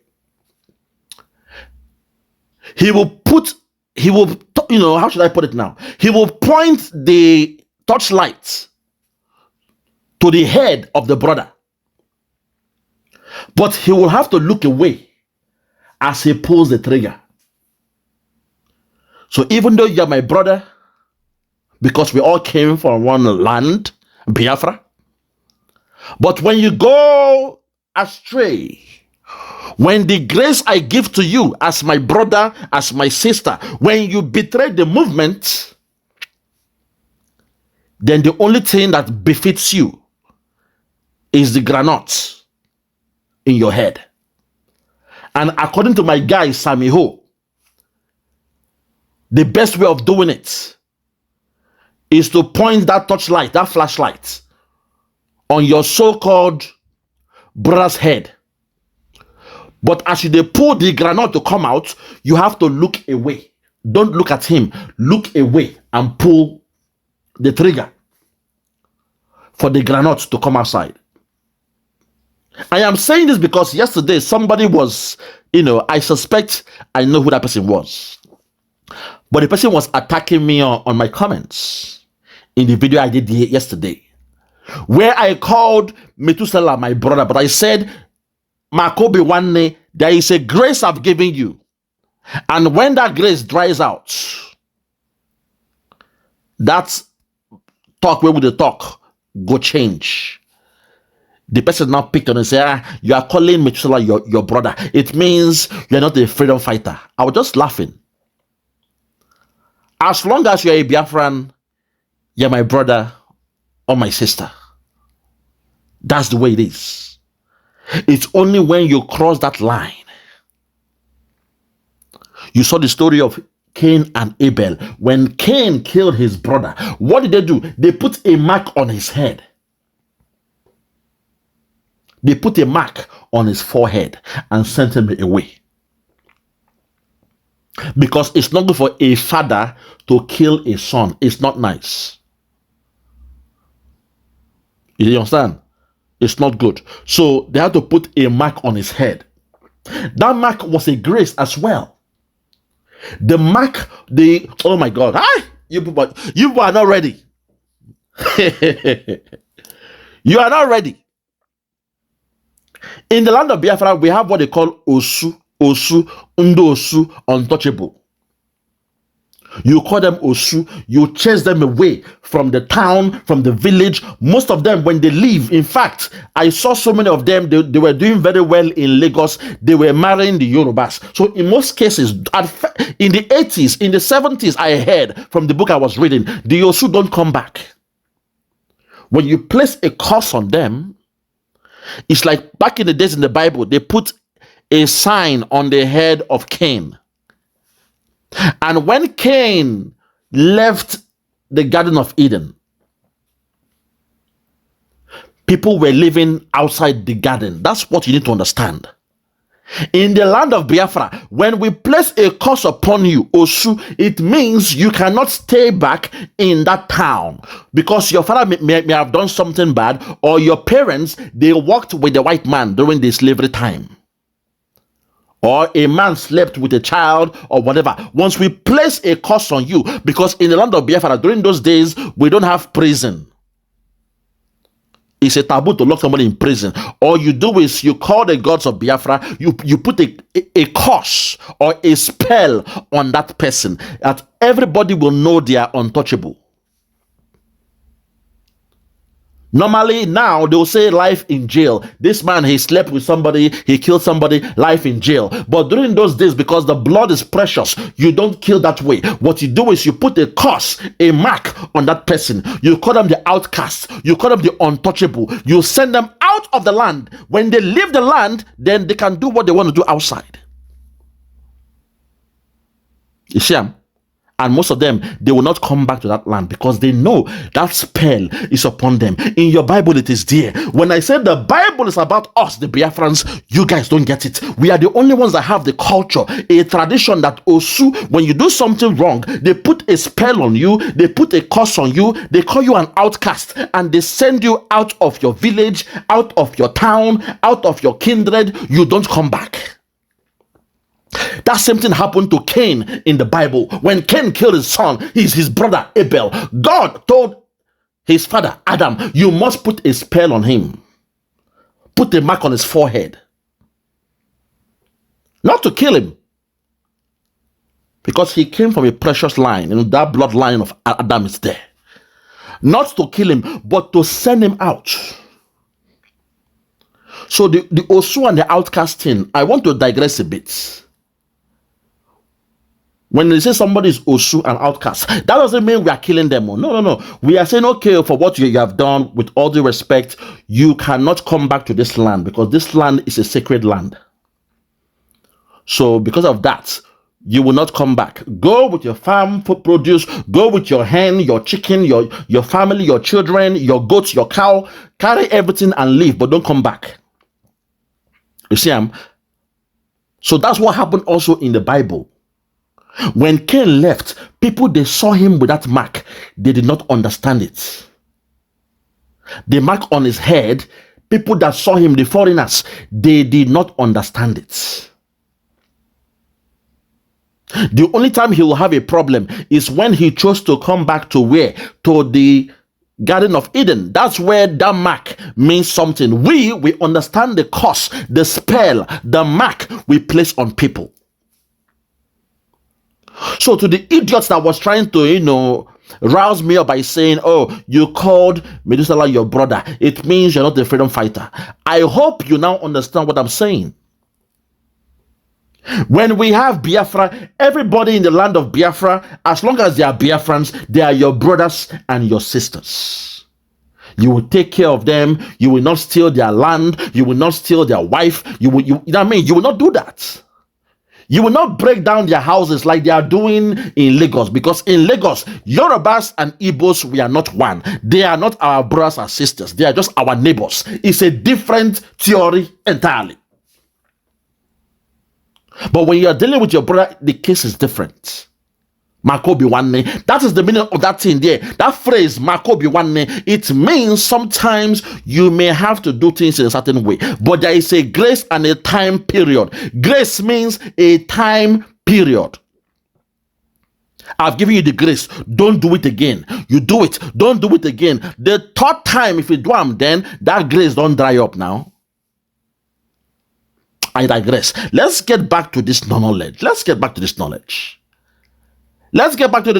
he will, how should I put it now? He will point the torchlight to the head of the brother. But he will have to look away as he pulls the trigger. So even though you're my brother, because we all came from one land, Biafra, but when you go astray, when the grace I give to you as my brother, as my sister, when you betray the movement, then the only thing that befits you is the granite in your head. And according to my guy, Sammy Ho, the best way of doing it is to point that torchlight, that flashlight, on your so-called brother's head. But as they pull the granite to come out, you have to look away. Don't look at him. Look away and pull the trigger for the granite to come outside. I am saying this because yesterday somebody was, I suspect I know who that person was. But the person was attacking me on my comments in the video I did yesterday, where I called Methuselah my brother, but I said, Makobi Wanne, there is a grace I've given you. And when that grace dries out, that talk where would the talk go change. The person now picked on and said, you are calling Methuselah your brother. It means you're not a freedom fighter. I was just laughing. As long as you're a Biafran, you're my brother or my sister. That's the way it is. It's only when you cross that line. You saw the story of Cain and Abel. When Cain killed his brother, what did they do? They put a mark on his head. They put a mark on his forehead and sent him away. Because it's not good for a father to kill a son. It's not nice. You understand? It's not good. So they had to put a mark on his head. That mark was a grace as well. The mark, oh my God. Hi! You are not ready. You are not ready. In the land of Biafra, we have what they call Osu, Ndo Osu, untouchable. You call them Osu, you chase them away from the town, from the village. Most of them, when they leave, in fact, I saw so many of them, they were doing very well in Lagos. They were marrying the Yorubas. So in most cases, in the 80s, in the 70s, I heard from the book I was reading, the Osu don't come back. When you place a curse on them, it's like back in the days in the Bible, they put a sign on the head of Cain. And when Cain left the Garden of Eden, people were living outside the garden. That's what you need to understand. In the land of Biafra, when we place a curse upon you, Osu, it means you cannot stay back in that town because your father may have done something bad, or your parents, they worked with the white man during the slavery time, or a man slept with a child or whatever. Once we place a curse on you, because in the land of Biafra, during those days, we don't have prison. It's a taboo to lock somebody in prison. All you do is you call the gods of Biafra, you put a curse or a spell on that person that everybody will know they are untouchable. Normally now they'll say life in jail. This man, he slept with somebody, he killed somebody, life in jail. But during those days, because the blood is precious, you don't kill that way. What you do is you put a curse, a mark on that person. You call them the outcast, you call them the untouchable. You send them out of the land. When they leave the land, then they can do what they want to do outside. You see them? And most of them, they will not come back to that land because they know that spell is upon them. In your Bible, it is there. When I said the Bible is about us, the Biafrans, you guys don't get it. We are the only ones that have the culture, a tradition that Osu, when you do something wrong, they put a spell on you, they put a curse on you, they call you an outcast, and they send you out of your village, out of your town, out of your kindred. You don't come back. That same thing happened to Cain in the Bible. When Cain killed his son, his brother Abel, God told his father Adam, you must put a spell on him. Put a mark on his forehead. Not to kill him, because he came from a precious line, and that bloodline of Adam is there. Not to kill him, but to send him out. So the Osu and the outcast thing, I want to digress a bit. When they say somebody is Osu and outcast, that doesn't mean we are killing them. No. We are saying, okay, for what you have done, with all due respect, you cannot come back to this land because this land is a sacred land. So because of that, you will not come back. Go with your farm for produce, go with your hen, your chicken, your family, your children, your goats, your cow, carry everything and leave, but don't come back. You see, so that's what happened also in the Bible. When Cain left, people, they saw him with that mark. They did not understand it. The mark on his head, people that saw him, the foreigners, they did not understand it. The only time he will have a problem is when he chose to come back to where? To the Garden of Eden. That's where that mark means something. We understand the curse, the spell, the mark we place on people. So to the idiots that was trying to, rouse me up by saying, oh, you called Methuselah your brother, it means you're not a freedom fighter. I hope you now understand what I'm saying. When we have Biafra, everybody in the land of Biafra, as long as they are Biafrans, they are your brothers and your sisters. You will take care of them. You will not steal their land. You will not steal their wife. You know what I mean? You will not do that. You will not break down their houses like they are doing in Lagos, because in Lagos, Yorubas and Igbos, we are not one. They are not our brothers and sisters. They are just our neighbors. It's a different theory entirely. But when you are dealing with your brother, the case is different. Makobi Wanne. That is the meaning of that thing there. That phrase, Makobi Wanne, it means sometimes you may have to do things in a certain way. But there is a grace and a time period. Grace means a time period. I've given you the grace. Don't do it again. You do it. Don't do it again. The third time, if you do them, then that grace don't dry up now. I digress. Let's get back to this knowledge. Let's get back to the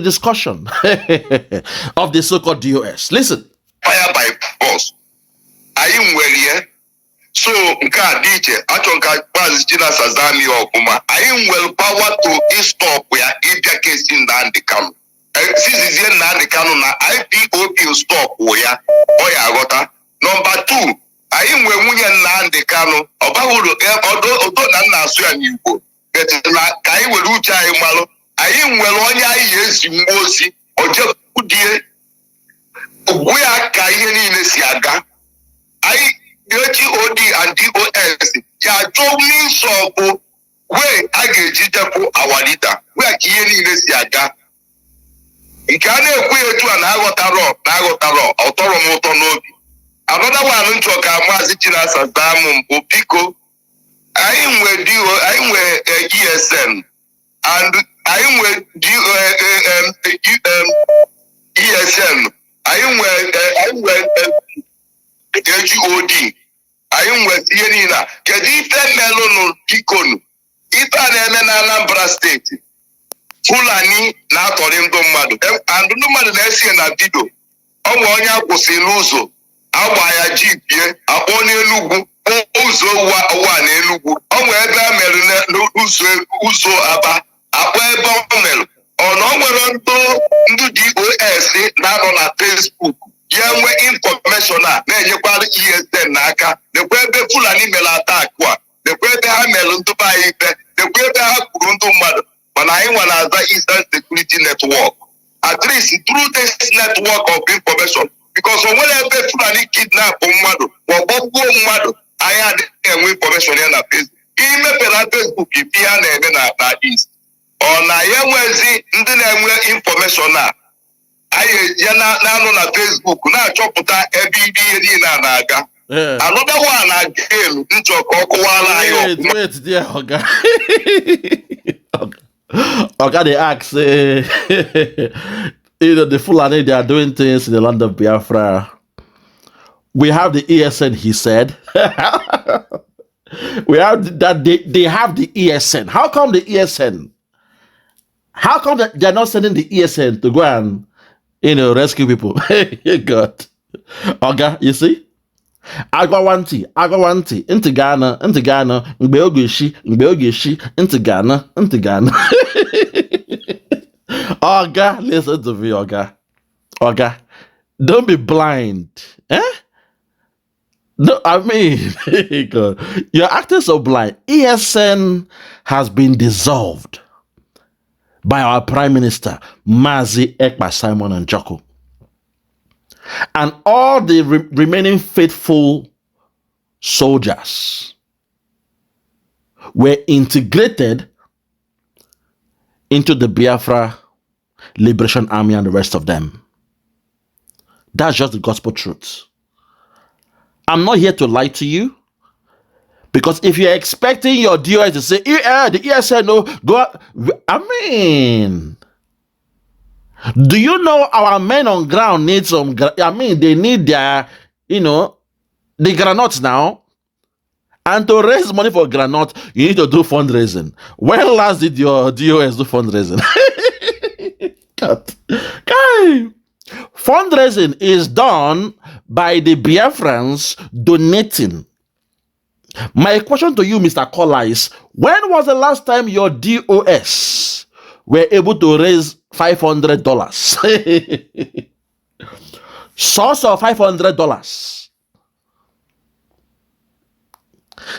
discussion of the so-called DOS. Listen. Fire by force. I am well here. So, Nka DJ, Achonka Baz Chinasa Nworu, I am well power to stop where Ibia case in Nnamdi Kanu. Since is here Nnamdi Kanu na IPOB stop where Oya Agota. Number 2, I am well Nnamdi Kanu. Odo na na-asụ ya n'Igbo. But na ka anyị were uche anyị malụ, anyị nwere onye anyị ezi mmụọ ozi, ojekwudie ugwu ya ka ihe niile si aga. Anyị HOD and DOS ya achọ means of way a ga-eji depụ our leader, where ka ihe niile si aga. Nke a na-ekwu etu a na-aghọtara ọtọrọ m ụtọ n'obi. Another one ntụ ka Maazị Chinasa Nworu biko, I were ESN and I were ESN. I were HOD. I were Yenina. Kedita Melono Pikonu. Ita na Anambra State. Fulani na Torimdo Madu. And no matter the na Dido. Onya Kusiluzo. Abaya Jipie. Abone Lugu. Uzo wa n'Enugu onwe ebe a mere uzo aba akwa ebe o mere ono nwere ndị DOS na-anọ na Facebook ya nwe information a na-enyekwara ESN n'aka nekwa ebe Fulani mere attack a nekwa ebe ha mere ndị ba ikpe nekwa ebe ha kwuru ndị mmadụ mana anyị nwa na-aza Eastern Security Network at least through this network of information because onwere ebe Fulani kidnap mmadụ ọgbọgbuo mmadụ I had information in the Facebook. Ime Facebook ipia na ebe na East. Ona ye nwezi ndị na-enwe information a. Aye ya na na Facebook na achọpụta ebe ihe niile na-aga. Another one again nchọkọ ọkụwala ayo. Wait there, Oga. Oga they ask the Fulani, they are doing things in the land of Biafra. We have the ESN, he said. We have that they have the ESN. How come the ESN? How come that they're not sending the ESN to go and rescue people? God. Okay, you see? Agwawanti, into Ghana, Mbeogishi, into Ghana. Oga, listen to me, Oga. Oga, don't be blind. Eh? No, I mean, God, you're acting so blind. ESN has been dissolved by our Prime Minister, Mazi Ekpa Simon and Joko. And all the remaining faithful soldiers were integrated into the Biafra Liberation Army and the rest of them. That's just the gospel truth. I'm not here to lie to you, because if you're expecting your DOS to say, the ESN, no, go, I mean, do you know our men on ground need some, I mean, they need their, the granuts now. And to raise money for granite, you need to do fundraising. When last did your DOS do fundraising? God. Fundraising is done by the Biafrans donating. My question to you, Mr. Kola, is when was the last time your DOS were able to raise $500? Source of $500.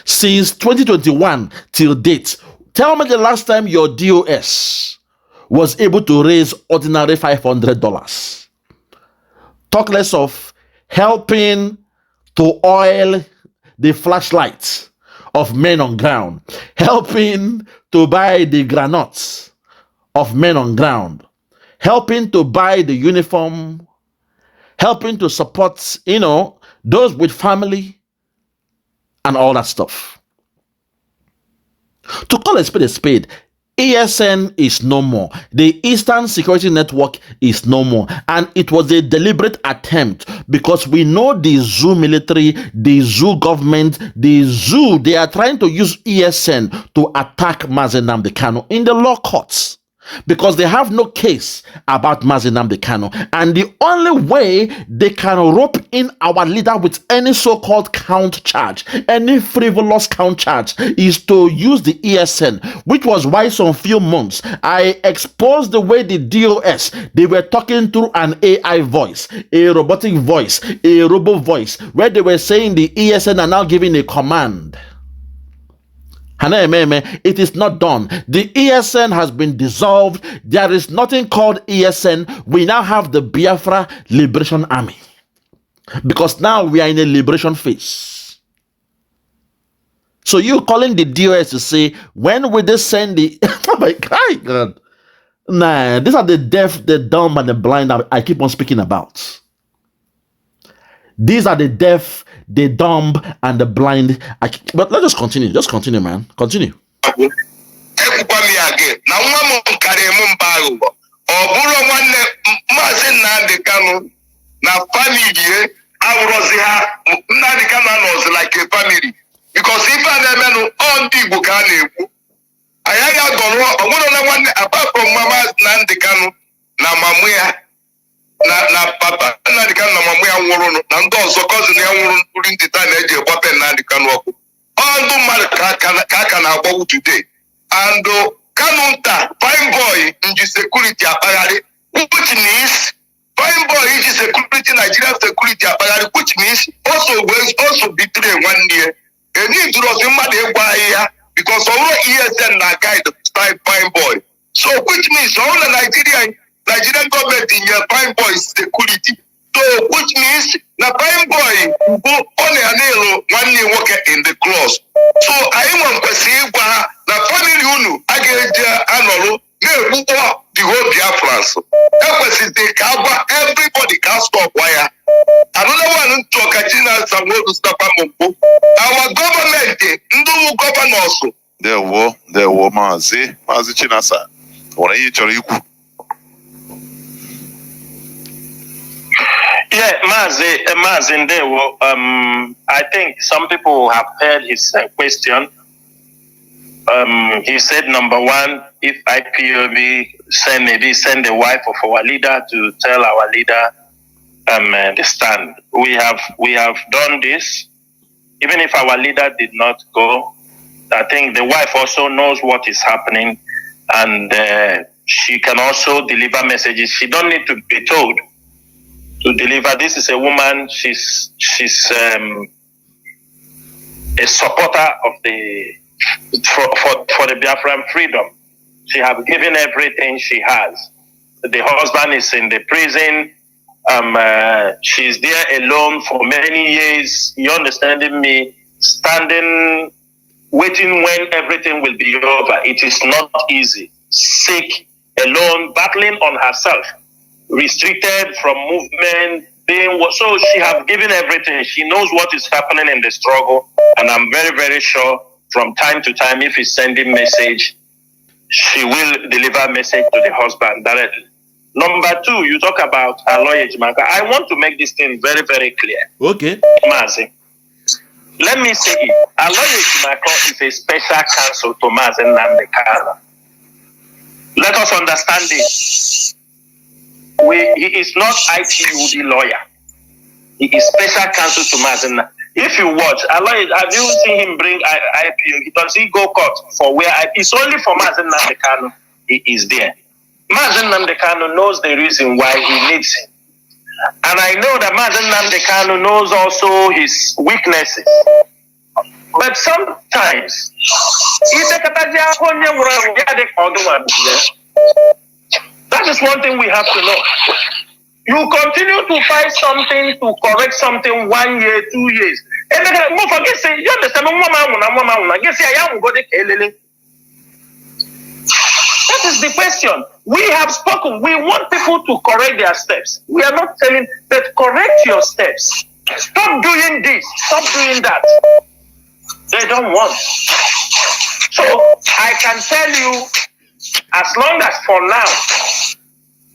Since 2021 till date, tell me the last time your DOS was able to raise ordinary $500. Talk less of helping to oil the flashlights of men on ground, helping to buy the granuts of men on ground, helping to buy the uniform, helping to support, those with family and all that stuff. To call a spade, ESN is no more. The Eastern Security Network is no more. And it was a deliberate attempt, because we know the zoo military, the zoo government, they are trying to use ESN to attack Nnamdi Kanu in the law courts, because they have no case about Nnamdi Kanu. And the only way they can rope in our leader with any so-called count charge, any frivolous count charge, is to use the ESN, which was why some few months I exposed the way the DOS, they were talking through an AI voice, a robotic voice, a robo voice, where they were saying the ESN are now giving a command. It is not done. The ESN has been dissolved. There is nothing called ESN. We now have the Biafra Liberation Army, because now we are in a liberation phase. So you calling the DOS to say, when will they send the... Oh my God. Nah, these are the deaf, the dumb, and the blind that I keep on speaking about. These are the deaf, the dumb, and the blind. But let's just continue. Just continue, man. Continue. Because if I never on the Bukane, I have gone apart from Mama Nnamdi Kanu, na Mamuya, na Papa Nnamdi Kanu, na Mamuya Nworu, na Ndozo cousin Nworu during the time Ejiofor Nnamdi Kanu. All the man can today. And Kanunta, fine boy, in the security apparel, which means fine boy is security, Nigerian security apparel, which means also betray 1 year. And he do not because all ESN na guide type fine boy. So which means all the Nigerian government in your fine boy security. So which means na fine boy go on a nail 1 year worker in the clause. So I want to say na family unu again anolo the whole Biafrans. They cover everybody can stop wire. Another one to Chinasa Nworu. Our government, Ndu governors. There were Mazi Chinasa. What are you trying to? Yeah, Mazi Ndewo. I think some people have heard his question. He said, number one, if IPOB send the wife of our leader to tell our leader the stand. We have done this. Even if our leader did not go, I think the wife also knows what is happening, and she can also deliver messages. She don't need to be told to deliver. This is a woman. She's a supporter of the for the Biafran freedom. She has given everything she has. The husband is in the prison. She's there alone for many years. You understanding me? Standing, waiting when everything will be over. It is not easy. Sick, alone, battling on herself, restricted from movement. So she has given everything. She knows what is happening in the struggle, and I'm very, very sure from time to time, if he's sending message, she will deliver message to the husband directly. Number two, you talk about Aloy Ejimakor. I want to make this thing very, very clear. Okay. Mazi, let me say it. Aloy Ejimakor is a special counsel to Nnamdi Kanu. Let us understand this. He is not IPUD lawyer. He is special counsel to Nnamdi. If you watch, Aloy, have you seen him bring IPU? Does he go court for where it's only for Nnamdi Kanu? He is there. Nnamdi Kanu knows the reason why he needs him. And I know that Nnamdi Kanu knows also his weaknesses. But sometimes, that is one thing we have to know. You continue to fight something, to correct something 1 year, 2 years. And then, you understand? That is the question. We have spoken. We want people to correct their steps. We are not telling that correct your steps. Stop doing this. Stop doing that. They don't want. So I can tell you, as long as for now,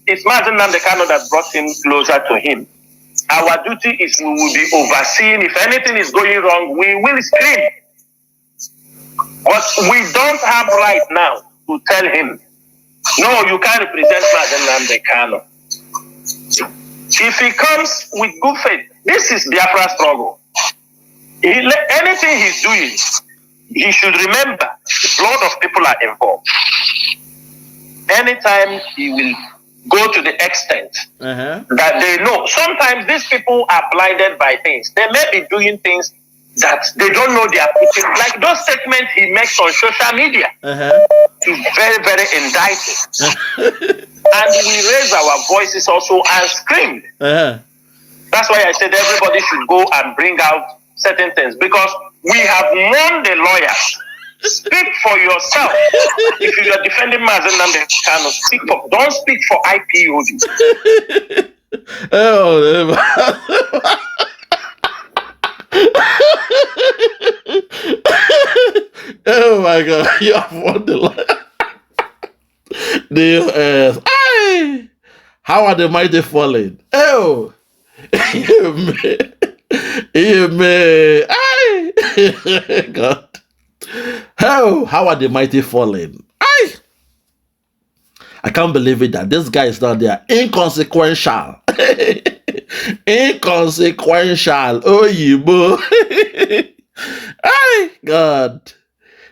it's Nnamdi Kanu that brought him closer to him. Our duty is we will be overseeing. If anything is going wrong, we will scream. But we don't have right now to tell him, no, you can't represent Nnamdi Kanu. If he comes with good faith, this is Biafra struggle. Anything he's doing, he should remember the blood of people are involved. Anytime he will go to the extent that they know. Sometimes these people are blinded by things. They may be doing things that they don't know they are putting. Like those statements he makes on social media. Is very, very indicting. And we raise our voices also and scream. That's why I said everybody should go and bring out certain things, because we have warned the lawyers. Speak for yourself. If you are defending Nnamdi Kanu, speak for. Don't speak for IPOD. Oh my God! You have won the line. How are the mighty falling? Oh, amen. God. Oh, how are the mighty falling? I can't believe it that this guy is not there. Inconsequential. Inconsequential. Oh, you boo. God.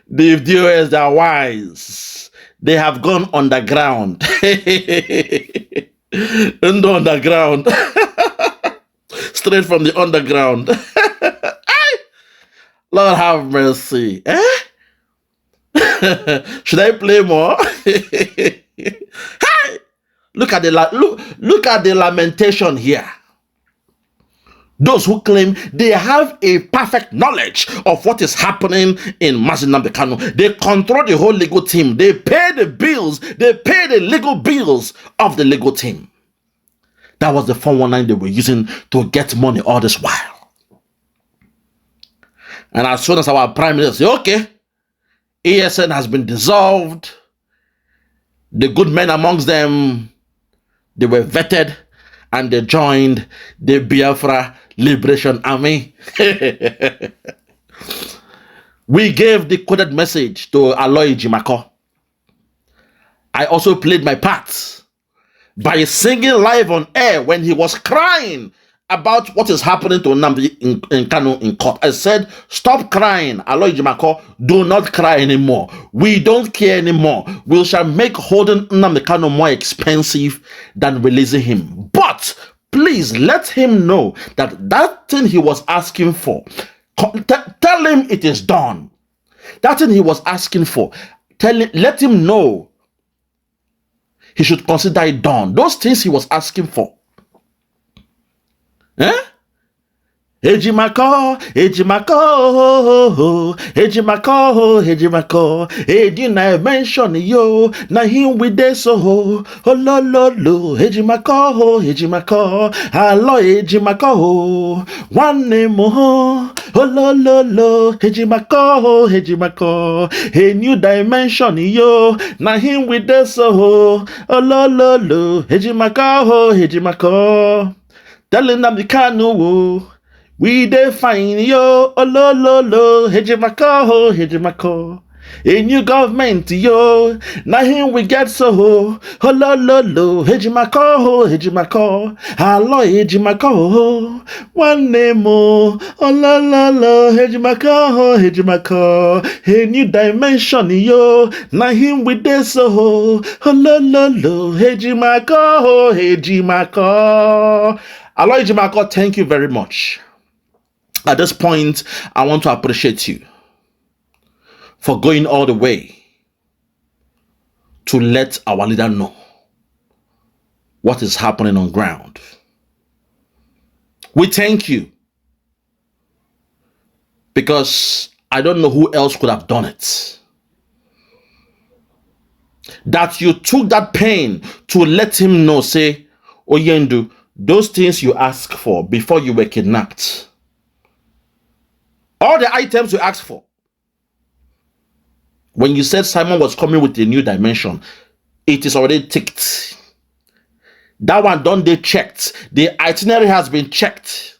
The viewers are wise. They have gone underground. Underground. Straight from the underground. Lord have mercy. Should I play more? Look at the lamentation here. Those who claim they have a perfect knowledge of what is happening in Nnamdi Kanu. They control the whole legal team. They pay the bills. They pay the legal bills of the legal team. That was the 419 they were using to get money all this while. And as soon as our prime minister said, okay, ESN has been dissolved, the good men amongst them, they were vetted and they joined the Biafra Liberation Army. We gave the coded message to Aloy Ejimakor. I also played my part by singing live on air when he was crying about what is happening to Nnamdi Kanu in court. I said, stop crying, Aloy Ejimakor. Do not cry anymore. We don't care anymore. We shall make holding Nnamdi Kanu more expensive than releasing him. But please let him know that that thing he was asking for, tell him it is done. That thing he was asking for, let him know he should consider it done. Those things he was asking for. Eh? Ejimakor, Ejimakor, Ejimakor, Ejimakor. Didn't I mention yo? Now him with this so oh lo lo lo. Ejimakor, Ejimakor, Aloy Ejimakor. One name oh lo lo lo. Ejimakor, Ejimakor. A new dimension yo. Now him with this so oh lo lo lo. Ejimakor, Ejimakor. Telling Nnamdi Kanu, we define yo, oh lo lo lo, Ejimakor, Ejimakor. A new government yo, now him we get so oh lo lo lo, Ejimakor, Ejimakor, Aloy Ejimakor, one name oh lo lo lo, Ejimakor, Ejimakor. A new dimension yo, now him we get so oh lo lo lo, Ejimakor, Ejimakor. Aloy Ejimakor, thank you very much. At this point, I want to appreciate you for going all the way to let our leader know what is happening on ground. We thank you because I don't know who else could have done it. That you took that pain to let him know, say, Oyendu, those things you asked for before you were kidnapped, all the items you asked for, when you said Simon was coming with a new dimension, it is already ticked. That one done, they checked. The itinerary has been checked.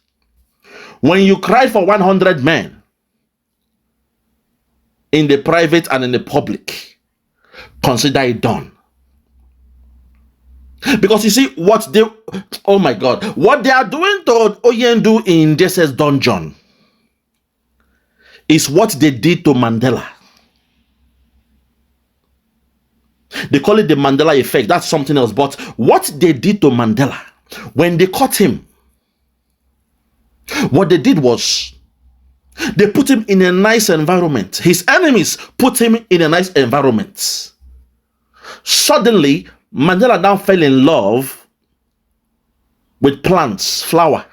When you cried for 100 men in the private and in the public, consider it done. Because you see what they, oh my God, what they are doing to Oyendu in JSS dungeon is what they did to Mandela. They call it the Mandela effect. That's something else. But what they did to Mandela, when they caught him, what they did was they put him in a nice environment. His enemies put him in a nice environment. Suddenly, Mandela now fell in love with plants, flower.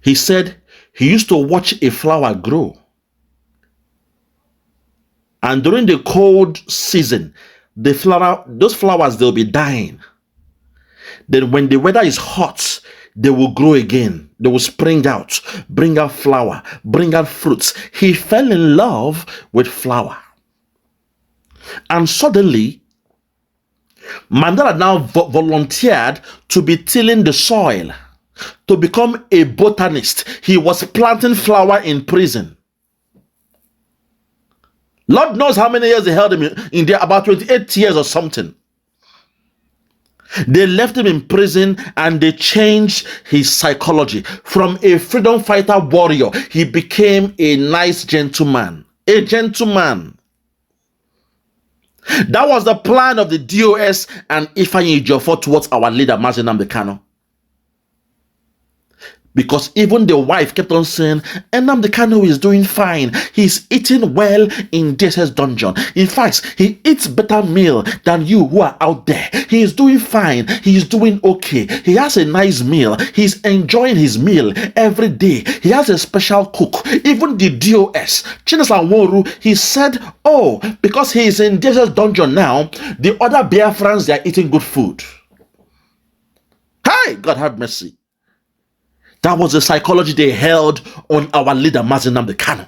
He said he used to watch a flower grow. And during the cold season, those flowers, they'll be dying. Then when the weather is hot, they will grow again. They will spring out, bring out flower, bring out fruits. He fell in love with flower. And suddenly, Mandela now volunteered to be tilling the soil, to become a botanist. He was planting flower in prison. Lord knows how many years they held him in there, about 28 years or something. They left him in prison and they changed his psychology. From a freedom fighter warrior, he became a nice gentleman. A gentleman. That was the plan of the DOS and Ifeanyi Ejiofor towards our leader, Nnamdi Kanu. Because even the wife kept on saying, Nnamdi Kanu is doing fine. He's eating well in JSS dungeon. In fact, he eats better meal than you who are out there. He is doing fine. He is doing okay. He has a nice meal. He's enjoying his meal every day. He has a special cook. Even the DOS, Chinasa Nworu, he said, oh, because he is in JSS dungeon now, the other Biafrans, they are eating good food. Hi, God have mercy. That was the psychology they held on our leader, Nnamdi Kanu.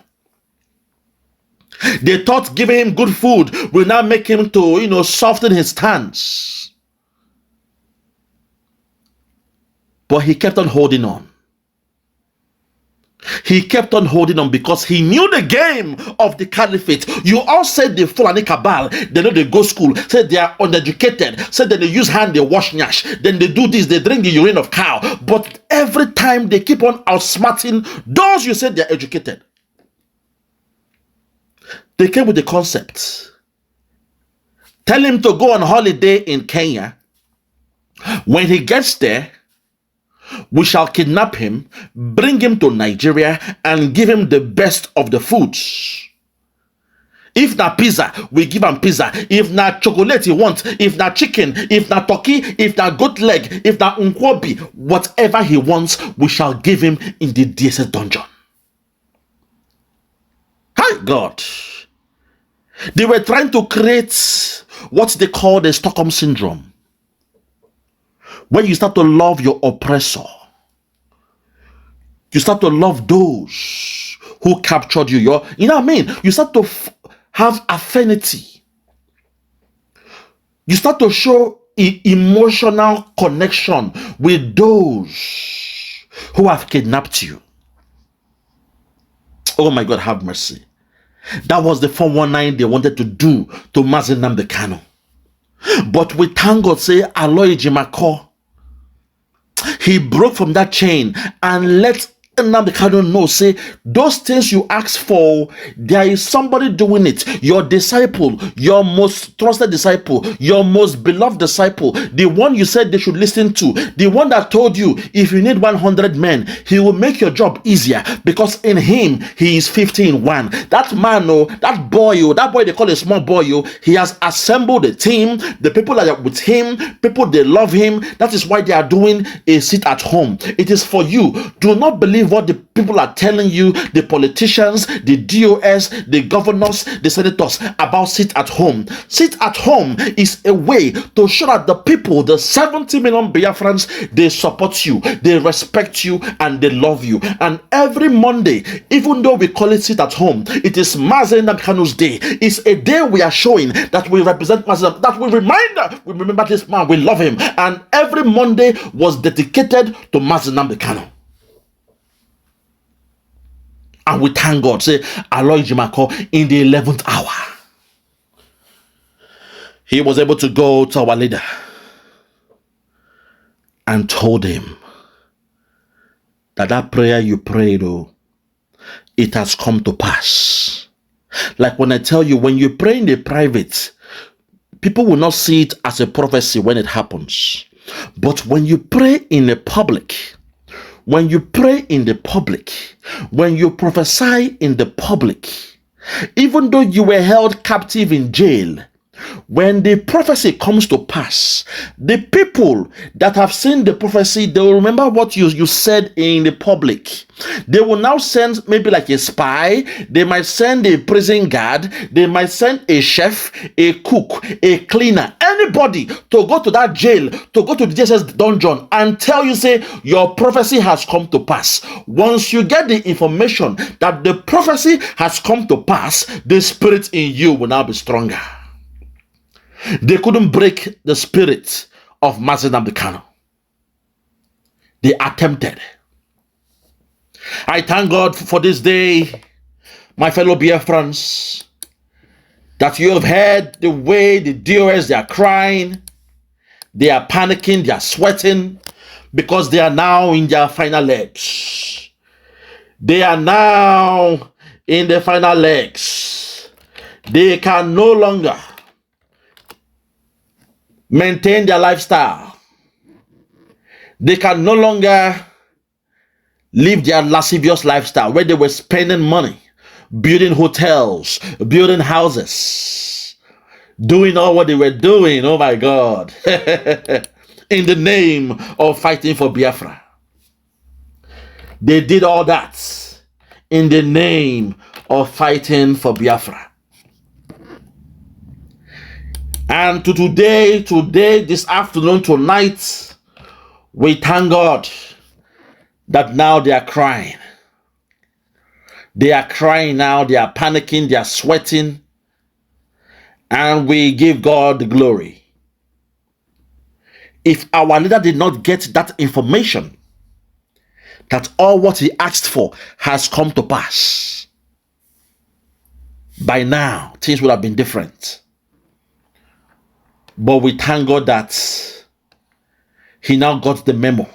They thought giving him good food will now make him to, soften his stance. But he kept on holding on. He kept on holding on because he knew the game of the caliphate. You all said the Fulani cabal, they know they go school, said they are uneducated, said that they use hand, they wash nyash, then they do this, they drink the urine of cow. But every time they keep on outsmarting those you said they're educated. They came with the concept. Tell him to go on holiday in Kenya. When he gets there, we shall kidnap him, bring him to Nigeria, and give him the best of the foods. If na pizza, we give him pizza. If na chocolate he wants, if na chicken, if na turkey, if na goat leg, if na nkwobi, whatever he wants, we shall give him in the DSS dungeon. Hi, God. They were trying to create what they call the Stockholm Syndrome, when you start to love your oppressor, you start to love those who captured you. You know what I mean? You start to have affinity. You start to show emotional connection with those who have kidnapped you. Oh my God, have mercy. That was the 419 they wanted to do to Nnamdi Kanu. But we thank God, say, Aloy Ejimakor, he broke from that chain and let Nnamdi Kanu know, say, those things you ask for, there is somebody doing it. Your disciple, your most trusted disciple, your most beloved disciple, the one you said they should listen to, the one that told you if you need 100 men, he will make your job easier because in him, he is 50 in 1. That man, that boy they call a small boy, he has assembled a team. The people that are with him, people they love him. That is why they are doing a sit at home. It is for you. Do not believe what the people are telling you, the politicians, the DOS, the governors, the senators, about sit at home. Sit at home is a way to show that the people, the 70 million Biafrans, they support you, they respect you, and they love you. And every Monday, even though we call it sit at home, it is Nnamdi Kanu's day. It's a day we are showing that we represent Mazen, that we remember this man, we love him. And every Monday was dedicated to Nnamdi Kanu. And we thank God, say, Aloy Ejimakor in the 11th hour, he was able to go to our leader and told him that prayer you prayed, it has come to pass. Like when I tell you, when you pray in the private, people will not see it as a prophecy when it happens. But when you pray in the public, when you pray in the public, when you prophesy in the public, even though you were held captive in jail, when the prophecy comes to pass, the people that have seen the prophecy, they will remember what you said in the public. They will now send maybe like a spy, they might send a prison guard, they might send a chef, a cook, a cleaner, anybody to go to that jail, to go to the DSS dungeon and tell you, say, your prophecy has come to pass. Once you get the information that the prophecy has come to pass, the spirit in you will now be stronger. They couldn't break the spirit of Nnamdi Kanu. They attempted. I thank God for this day, my fellow Biafrans, that you have heard the way the DOS, they are crying, they are panicking, they are sweating, because they are now in their final legs. They are now in the final legs. They can no longer maintain their lifestyle. They can no longer live their lascivious lifestyle where they were spending money, building hotels, building houses, doing all what they were doing, oh my God, in the name of fighting for Biafra. They did all that in the name of fighting for Biafra. And to today, this afternoon, tonight, we thank God that now they are crying. They are crying now, they are panicking, they are sweating, and we give God the glory. If our leader did not get that information, that all what he asked for has come to pass. By now, things would have been different. But we thank God that he now got the memo.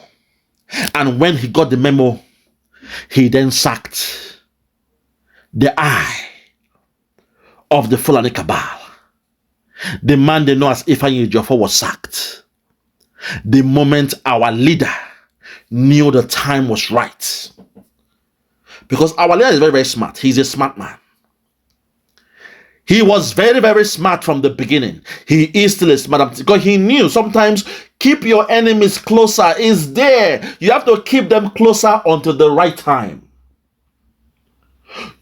And when he got the memo, he then sacked the eye of the Fulani cabal. The man they know as Ifeanyi Ejiofor was sacked. The moment our leader knew the time was right. Because our leader is very, very smart. He's a smart man. He was very, very smart from the beginning. He is still a smart man because he knew sometimes keep your enemies closer is there. You have to keep them closer until the right time.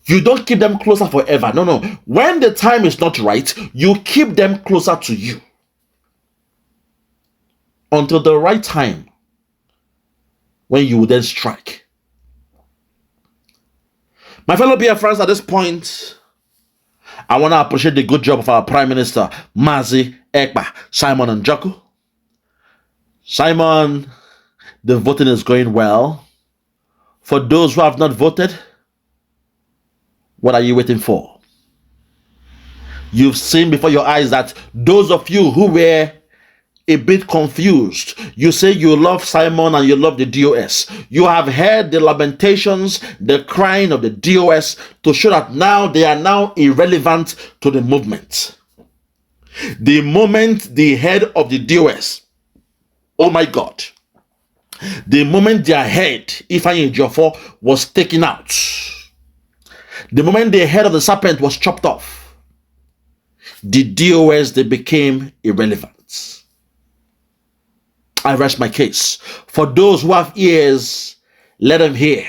You don't keep them closer forever. No. When the time is not right, you keep them closer to you until the right time when you will then strike. My fellow Biafrans, at this point, I want to appreciate the good job of our Prime Minister, Mazi Ekpa, Simon Njoku. Simon, the voting is going well. For those who have not voted, what are you waiting for? You've seen before your eyes that those of you who were a bit confused, you say you love Simon and you love the DOS. You have heard the lamentations, the crying of the DOS to show that now they are now irrelevant to the movement. The moment the head of the DOS, oh my God, the moment their head, Ifeanyi Ejiofor, was taken out, the moment the head of the serpent was chopped off, the DOS, they became irrelevant. I rest my case. For those who have ears, let them hear.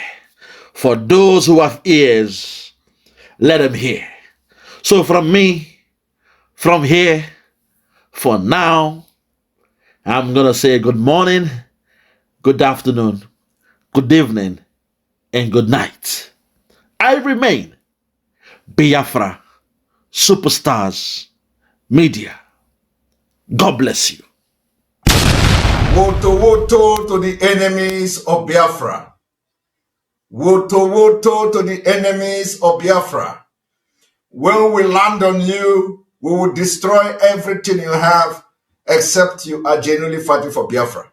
For those who have ears, let them hear. So from me, from here, for now, I'm going to say good morning, good afternoon, good evening, and good night. I remain Biafra Superstars Media. God bless you. Woto woto to the enemies of Biafra. Woto woto to the enemies of Biafra. When we land on you, we will destroy everything you have except you are genuinely fighting for Biafra.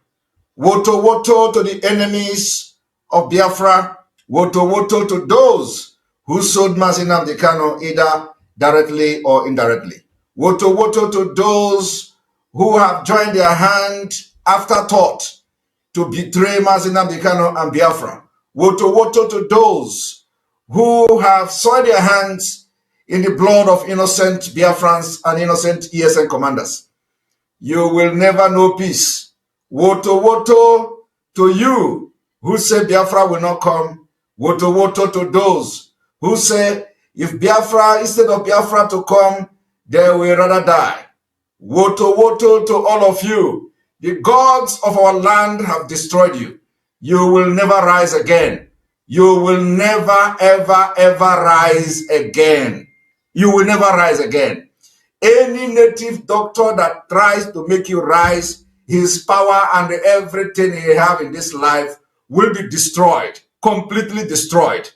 Woto woto to the enemies of Biafra. Woto woto to those who sold Nnamdi Kanu either directly or indirectly. Woto woto to those who have joined their hand afterthought to betray Nnamdi Kanu and Biafra. Woto woto to those who have soiled their hands in the blood of innocent Biafrans and innocent ESN commanders. You will never know peace. Woto woto to you who say Biafra will not come. Woto woto to those who say if Biafra, instead of Biafra to come, they will rather die. Woto woto to all of you. The gods of our land have destroyed you. You will never rise again. You will never, ever, ever rise again. You will never rise again. Any native doctor that tries to make you rise, his power and everything he have in this life will be destroyed, completely destroyed.